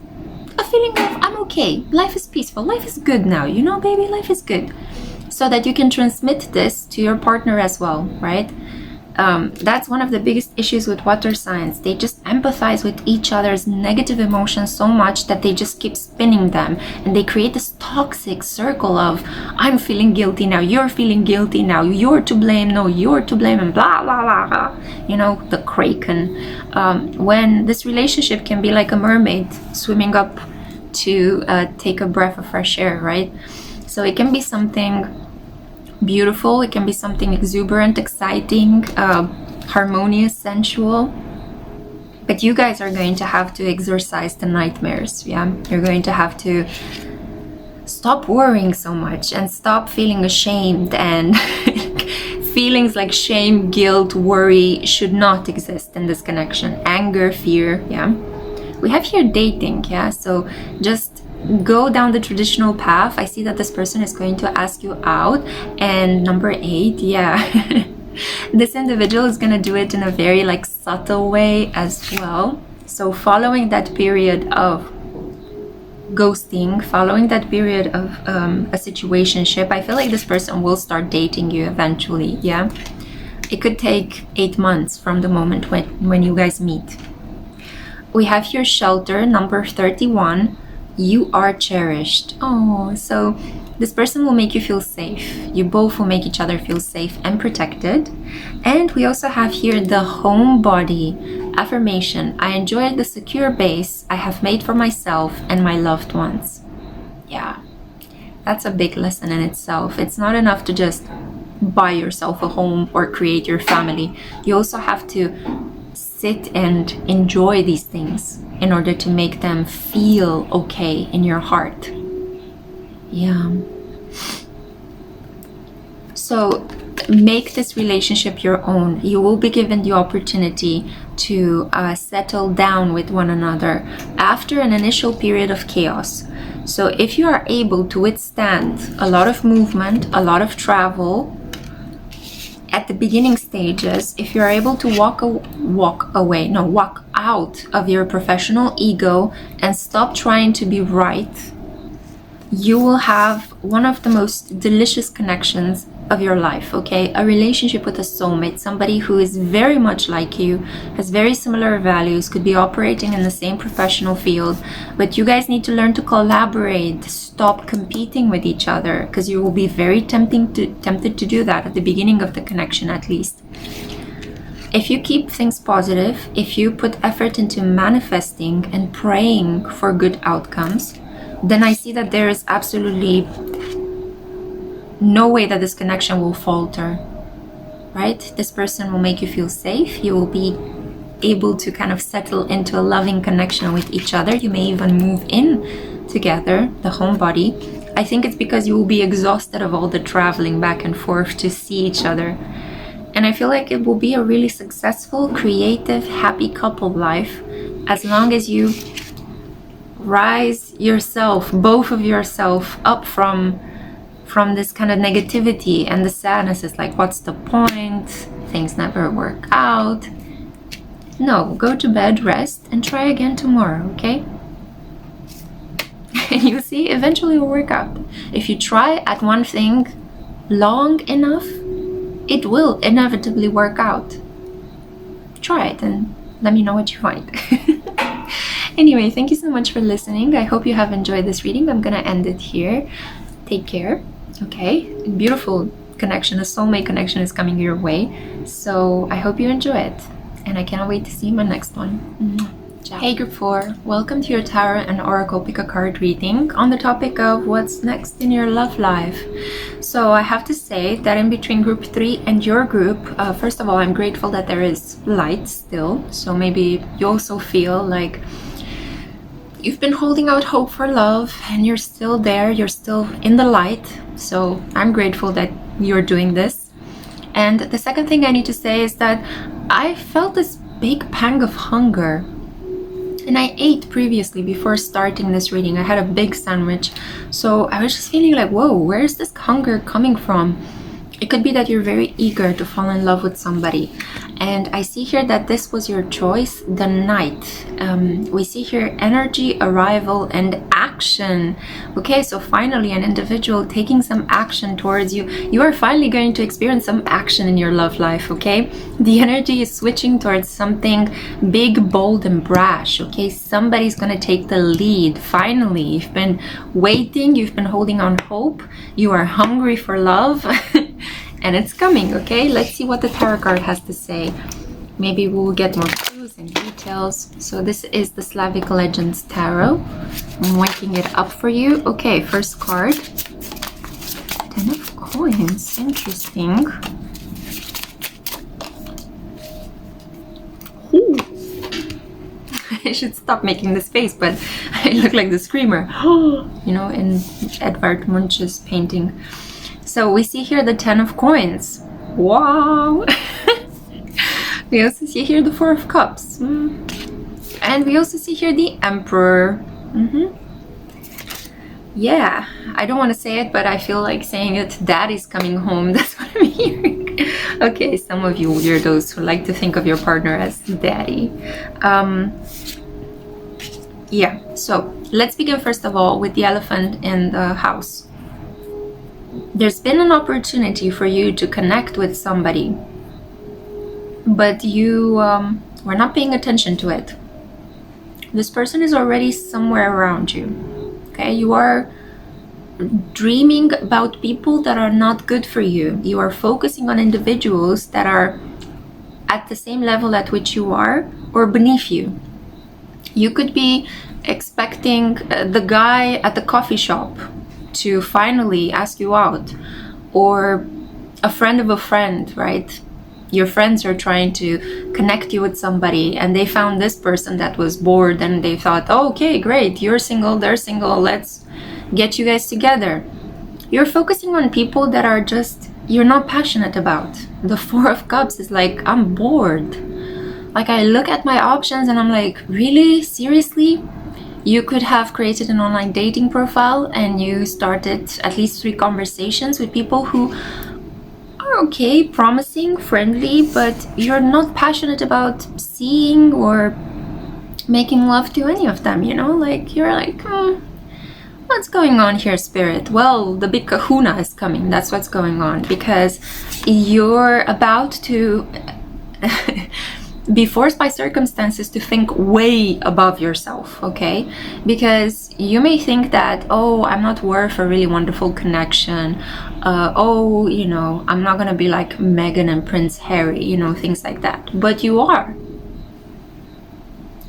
a feeling of, I'm okay, life is peaceful, life is good now, you know, baby, life is good. So that you can transmit this to your partner as well, right? That's one of the biggest issues with water signs. They just empathize with each other's negative emotions so much that they just keep spinning them, and they create this toxic circle of, I'm feeling guilty now, you're feeling guilty now, you're to blame, no, you're to blame, and blah blah blah blah. You know, the kraken. When this relationship can be like a mermaid swimming up to take a breath of fresh air, right? So it can be something beautiful, it can be something exuberant, exciting, harmonious, sensual, but you guys are going to have to exorcise the nightmares. Yeah, you're going to have to stop worrying so much and stop feeling ashamed, and feelings like shame, guilt, worry should not exist in this connection. Anger, fear. Yeah, we have here dating. Yeah, so just go down the traditional path. I see that this person is going to ask you out, and number 8, yeah. This individual is going to do it in a very like subtle way as well. So following that period of ghosting, following that period of a situationship, I feel like this person will start dating you eventually. Yeah, it could take 8 months from the moment when you guys meet. We have here shelter, number 31. You are cherished. Oh, so this person will make you feel safe. You both will make each other feel safe and protected. And we also have here the home body affirmation. I enjoy the secure base I have made for myself and my loved ones. Yeah, that's a big lesson in itself. It's not enough to just buy yourself a home or create your family. You also have to sit and enjoy these things in order to make them feel okay in your heart. Yeah. So make this relationship your own. You will be given the opportunity to settle down with one another after an initial period of chaos. So if you are able to withstand a lot of movement, a lot of travel, at the beginning stages, if you're able to walk out of your professional ego and stop trying to be right, you will have one of the most delicious connections of your life, okay? A relationship with a soulmate, somebody who is very much like you, has very similar values, could be operating in the same professional field, but you guys need to learn to collaborate, stop competing with each other, because you will be very tempted to do that at the beginning of the connection, at least. If you keep things positive, if you put effort into manifesting and praying for good outcomes, then I see that there is absolutely no way that this connection will falter, right? This person will make you feel safe. You will be able to kind of settle into a loving connection with each other. You may even move in together, the home body. I think it's because you will be exhausted of all the traveling back and forth to see each other. And I feel like it will be a really successful, creative, happy couple life as long as you rise yourself, both of yourself, up from from this kind of negativity and the sadness. Is like, what's the point? Things never work out. No, go to bed, rest, and try again tomorrow, okay? And you see, eventually it will work out. If you try at one thing long enough, it will inevitably work out. Try it and let me know what you find. Anyway, thank you so much for listening. I hope you have enjoyed this reading. I'm gonna end it here. Take care. Okay, beautiful connection, a soulmate connection is coming your way. So I hope you enjoy it. And I cannot wait to see you in my next one. Ciao. Hey Group 4, welcome to your Tarot and Oracle pick-a-card reading on the topic of what's next in your love life. So I have to say that in between Group 3 and your group, first of all, I'm grateful that there is light still. So maybe you also feel like you've been holding out hope for love and you're still there, you're still in the light. So I'm grateful that you're doing this. And the second thing I need to say is that I felt this big pang of hunger. And I ate previously before starting this reading. I had a big sandwich. So I was just feeling like, whoa, where is this hunger coming from? It could be that you're very eager to fall in love with somebody. And I see here that this was your choice, the Knight. We see here energy, arrival, and action. Okay, so finally an individual taking some action towards you. You are finally going to experience some action in your love life, okay? The energy is switching towards something big, bold, and brash, okay? Somebody's gonna take the lead, finally. You've been waiting, you've been holding on hope, you are hungry for love. And it's coming, okay? Let's see what the tarot card has to say. Maybe we'll get more clues and details. So this is the Slavic Legends Tarot. I'm waking it up for you. Okay, first card. 10 of Coins. Interesting. Ooh. I should stop making this face, but I look like the screamer. You know, in Edvard Munch's painting. So we see here the 10 of Coins. Wow! We also see here the 4 of Cups. And we also see here the Emperor. Yeah, I don't want to say it, but I feel like saying it. Daddy's coming home. That's what I'm hearing. Okay, some of you weirdos who like to think of your partner as daddy. Yeah, so let's begin first of all with the elephant in the house. There's been an opportunity for you to connect with somebody, but you were not paying attention to it. This person is already somewhere around you. Okay, you are dreaming about people that are not good for you. You are focusing on individuals that are at the same level at which you are or beneath you. You could be expecting the guy at the coffee shop to finally ask you out, or a friend of a friend, right? Your friends are trying to connect you with somebody and they found this person that was bored and they thought, oh, okay, great, you're single, they're single, let's get you guys together. You're focusing on people that are just, you're not passionate about. The 4 of Cups is like, I'm bored. Like, I look at my options and I'm like, really? Seriously? You could have created an online dating profile and you started at least 3 conversations with people who are okay, promising, friendly, but you're not passionate about seeing or making love to any of them, you know? Like, you're like, what's going on here, Spirit? Well, the big kahuna is coming. That's what's going on, because you're about to be forced by circumstances to think way above yourself, okay? Because you may think that, oh, I'm not worth a really wonderful connection. Oh, you know, I'm not gonna be like Meghan and Prince Harry, you know, things like that. But you are.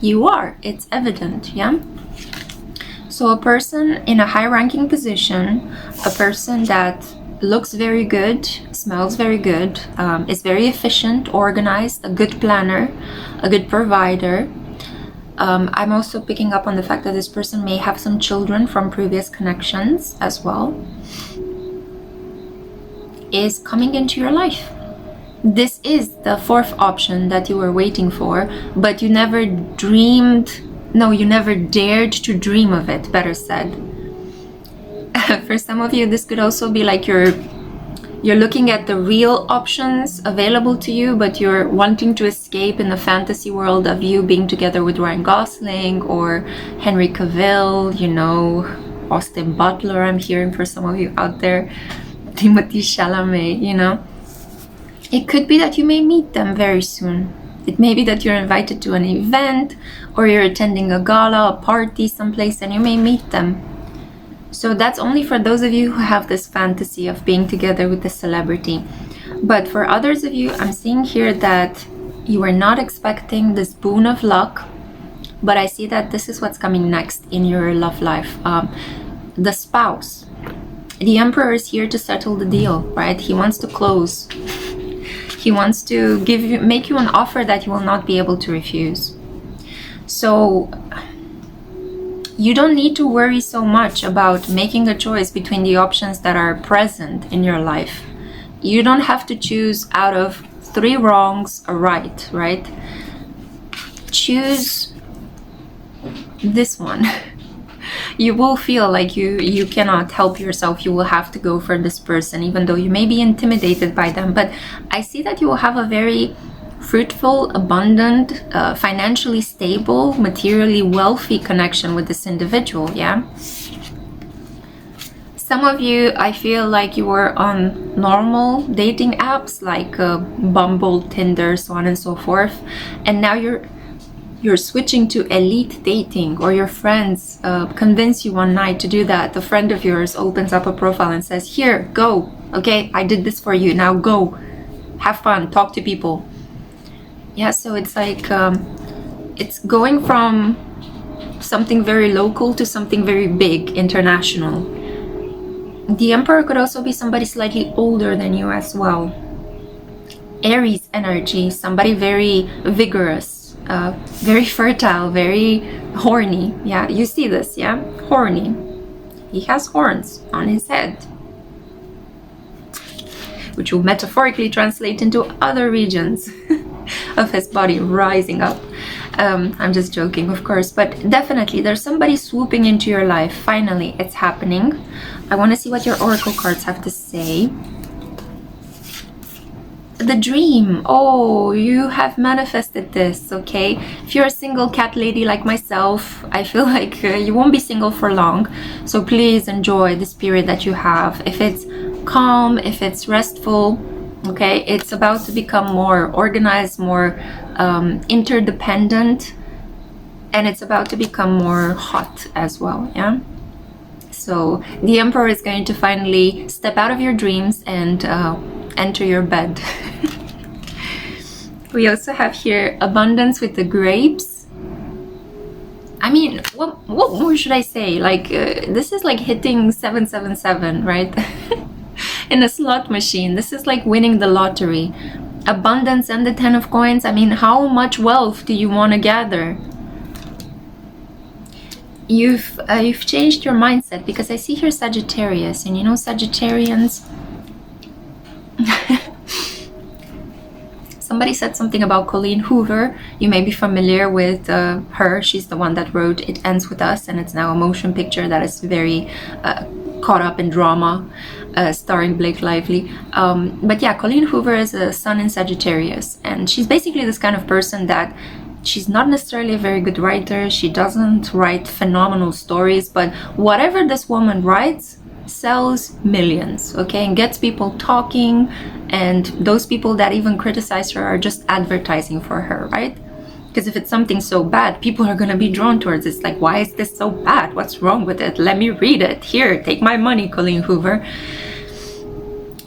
You are. It's evident, yeah? So a person in a high-ranking position, a person that looks very good, smells very good, is very efficient, organized, a good planner, a good provider. I'm also picking up on the fact that this person may have some children from previous connections as well, is coming into your life. This is the 4th option that you were waiting for, but you never dreamed, no, you never dared to dream of it, better said. For some of you, this could also be like you're looking at the real options available to you, but you're wanting to escape in the fantasy world of you being together with Ryan Gosling or Henry Cavill, you know, Austin Butler, I'm hearing for some of you out there, Timothée Chalamet, you know. It could be that you may meet them very soon. It may be that you're invited to an event, or you're attending a gala, a party someplace, and you may meet them. So that's only for those of you who have this fantasy of being together with a celebrity. But for others of you, I'm seeing here that you are not expecting this boon of luck, but I see that this is what's coming next in your love life. The spouse. The Emperor is here to settle the deal, right? He wants to close. He wants to make you an offer that you will not be able to refuse. So you don't need to worry so much about making a choice between the options that are present in your life. You don't have to choose out of 3 wrongs a right, right? Choose this one. You will feel like you cannot help yourself. You will have to go for this person, even though you may be intimidated by them. But I see that you will have a very fruitful, abundant, financially stable, materially wealthy connection with this individual, yeah? Some of you, I feel like you were on normal dating apps like Bumble, Tinder, so on and so forth, and now you're switching to elite dating, or your friends convince you one night to do that. A friend of yours opens up a profile and says, here, go, okay, I did this for you, now go, have fun, talk to people. Yeah, so it's like, it's going from something very local to something very big, international. The Emperor could also be somebody slightly older than you as well. Aries energy, somebody very vigorous, very fertile, very horny. Yeah, you see this, yeah? Horny. He has horns on his head, which will metaphorically translate into other regions of his body rising up. I'm just joking, of course, but definitely there's somebody swooping into your life. Finally, it's happening. I want to see what your oracle cards have to say. The dream. Oh, you have manifested this, okay? If you're a single cat lady like myself, I feel like you won't be single for long. So please enjoy this period that you have. If it's calm, if it's restful, okay, it's about to become more organized, more interdependent, and it's about to become more hot as well, yeah? So the Emperor is going to finally step out of your dreams and enter your bed. We also have here abundance with the grapes. I mean, what more should I say? Like, this is like hitting 777, right? In a slot machine. This is like winning the lottery. Abundance and the 10 of coins. I mean, how much wealth do you want to gather? You've changed your mindset, because I see here Sagittarius, and you know Sagittarians. Somebody said something about Colleen Hoover. You may be familiar with her. She's the one that wrote It Ends With Us, and it's now a motion picture that is very caught up in drama, starring Blake Lively. But yeah, Colleen Hoover is a sun in Sagittarius, and she's basically this kind of person that she's not necessarily a very good writer. She doesn't write phenomenal stories, but whatever this woman writes sells millions, okay, and gets people talking, and those people that even criticize her are just advertising for her, right? Because if it's something so bad, people are going to be drawn towards it. It's like, why is this so bad? What's wrong with it? Let me read it. Here, take my money, Colleen Hoover.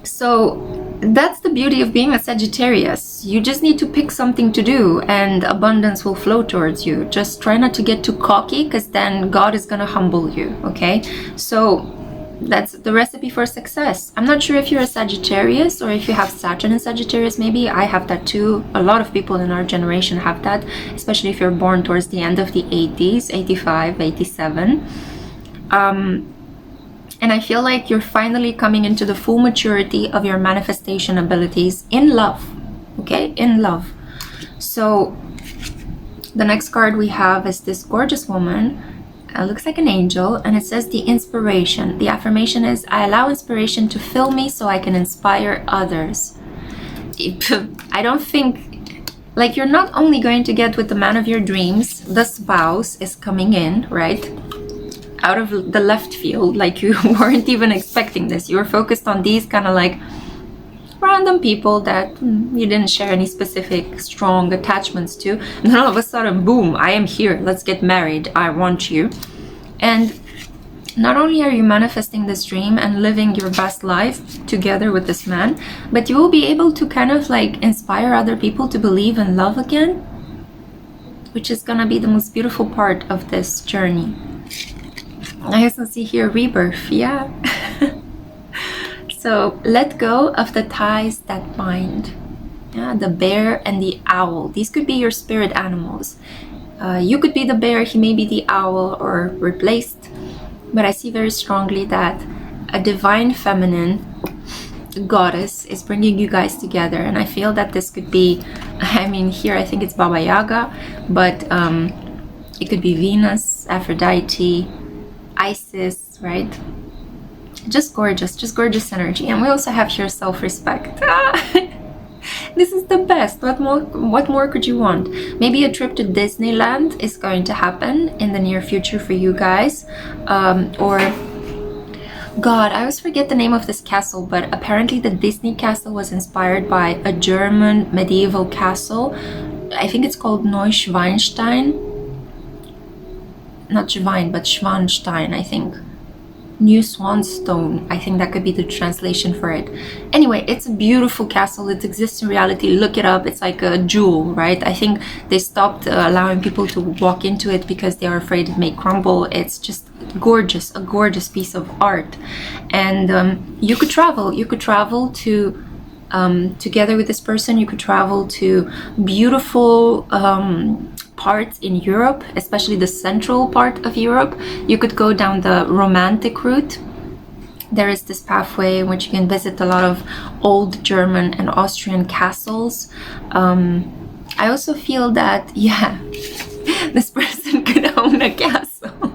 So that's the beauty of being a Sagittarius. You just need to pick something to do and abundance will flow towards you. Just try not to get too cocky, because then God is going to humble you, okay? So that's the recipe for success. I'm not sure if you're a Sagittarius or if you have Saturn in Sagittarius. Maybe I have that too. A lot of people in our generation have that, especially if you're born towards the end of the 80s, 85, 87. And I feel like you're finally coming into the full maturity of your manifestation abilities in love, okay? In love. So the next card we have is this gorgeous woman. It looks like an angel, and it says the inspiration. The affirmation is, I allow inspiration to fill me so I can inspire others. I don't think, like, you're not only going to get with the man of your dreams, the spouse is coming in, right? Out of the left field, like you weren't even expecting this. You were focused on these kind of like random people that you didn't share any specific strong attachments to, and then all of a sudden, boom, I am here, let's get married, I want you. And not only are you manifesting this dream and living your best life together with this man, but you will be able to kind of like inspire other people to believe in love again, which is gonna be the most beautiful part of this journey. I also see here rebirth, yeah. So let go of the ties that bind. Yeah, the bear and the owl. These could be your spirit animals. You could be the bear, he may be the owl, or replaced. But I see very strongly that a divine feminine goddess is bringing you guys together. And I feel that this could be, I mean, here I think it's Baba Yaga, but it could be Venus, Aphrodite, Isis, right? Just gorgeous energy. And we also have here self-respect. This is the best. What more could you want? Maybe a trip to Disneyland is going to happen in the near future for you guys. Or God, I always forget the name of this castle, but apparently the Disney castle was inspired by a German medieval castle. I think it's called Neuschwanstein. Not Schwein, but Schwanstein, I think. New Swanstone, I think that could be the translation for it. Anyway, it's a beautiful castle. It exists in reality. Look it up. It's like a jewel, right? I think they stopped allowing people to walk into it because they are afraid it may crumble. It's just gorgeous, a gorgeous piece of art. And you could travel to together with this person. You could travel to beautiful parts in Europe, especially the central part of Europe. You could go down the romantic route. There is this pathway in which you can visit a lot of old German and Austrian castles. I also feel that, yeah, this person could own a castle.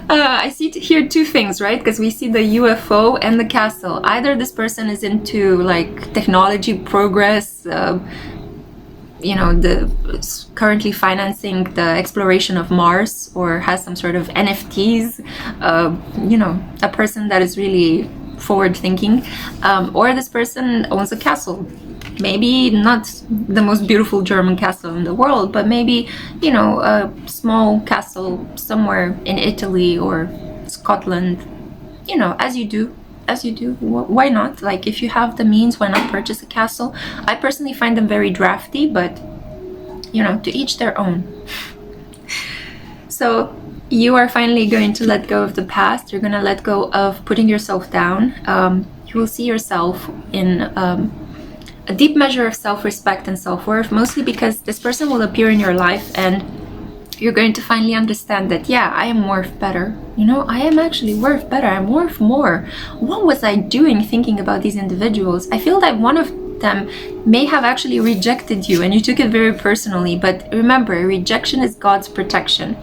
I see here two things, right? Because we see the UFO and the castle. Either this person is into like technology progress, you know, currently financing the exploration of Mars, or has some sort of NFTs, you know, a person that is really forward thinking, or this person owns a castle. Maybe not the most beautiful German castle in the world, but maybe, you know, a small castle somewhere in Italy or Scotland, you know, as you do. Why not? Like, if you have the means, why not purchase a castle? I personally find them very drafty, but you know, to each their own. So you are finally going to let go of the past. You're going to let go of putting yourself down. You will see yourself in a deep measure of self-respect and self-worth, mostly because this person will appear in your life and you're going to finally understand that, yeah, I am worth better. You know, I am actually worth better. I'm worth more. What was I doing thinking about these individuals? I feel that one of them may have actually rejected you and you took it very personally. But remember, rejection is God's protection.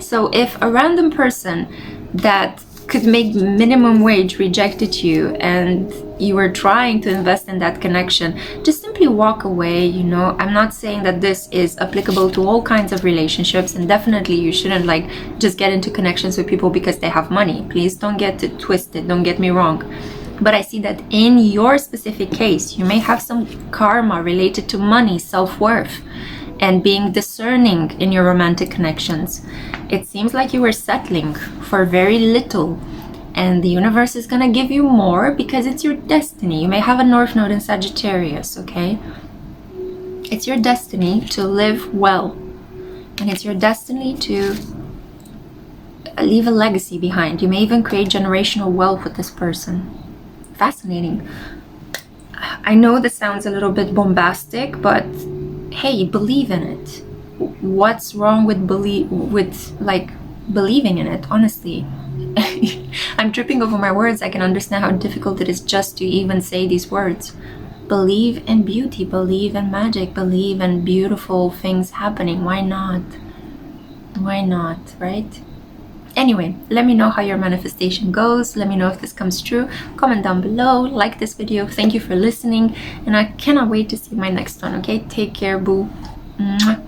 So if a random person that could make minimum wage rejected you and you were trying to invest in that connection, just simply walk away. You know, I'm not saying that this is applicable to all kinds of relationships, and definitely you shouldn't like just get into connections with people because they have money. Please don't get it twisted, don't get me wrong. But I see that in your specific case, you may have some karma related to money, self-worth, and being discerning in your romantic connections. It seems like you were settling for very little, and the universe is gonna give you more because it's your destiny. You may have a North Node in Sagittarius, okay? It's your destiny to live well, and it's your destiny to leave a legacy behind. You may even create generational wealth with this person. Fascinating. I know this sounds a little bit bombastic, but hey, believe in it. What's wrong with believing in it? Honestly, I'm tripping over my words. I can understand how difficult it is just to even say these words. Believe in beauty, believe in magic, believe in beautiful things happening. Why not? Why not, right? Anyway, let me know how your manifestation goes. Let me know if this comes true. Comment down below, like this video. Thank you for listening, and I cannot wait to see my next one, okay? Take care, boo. Mwah.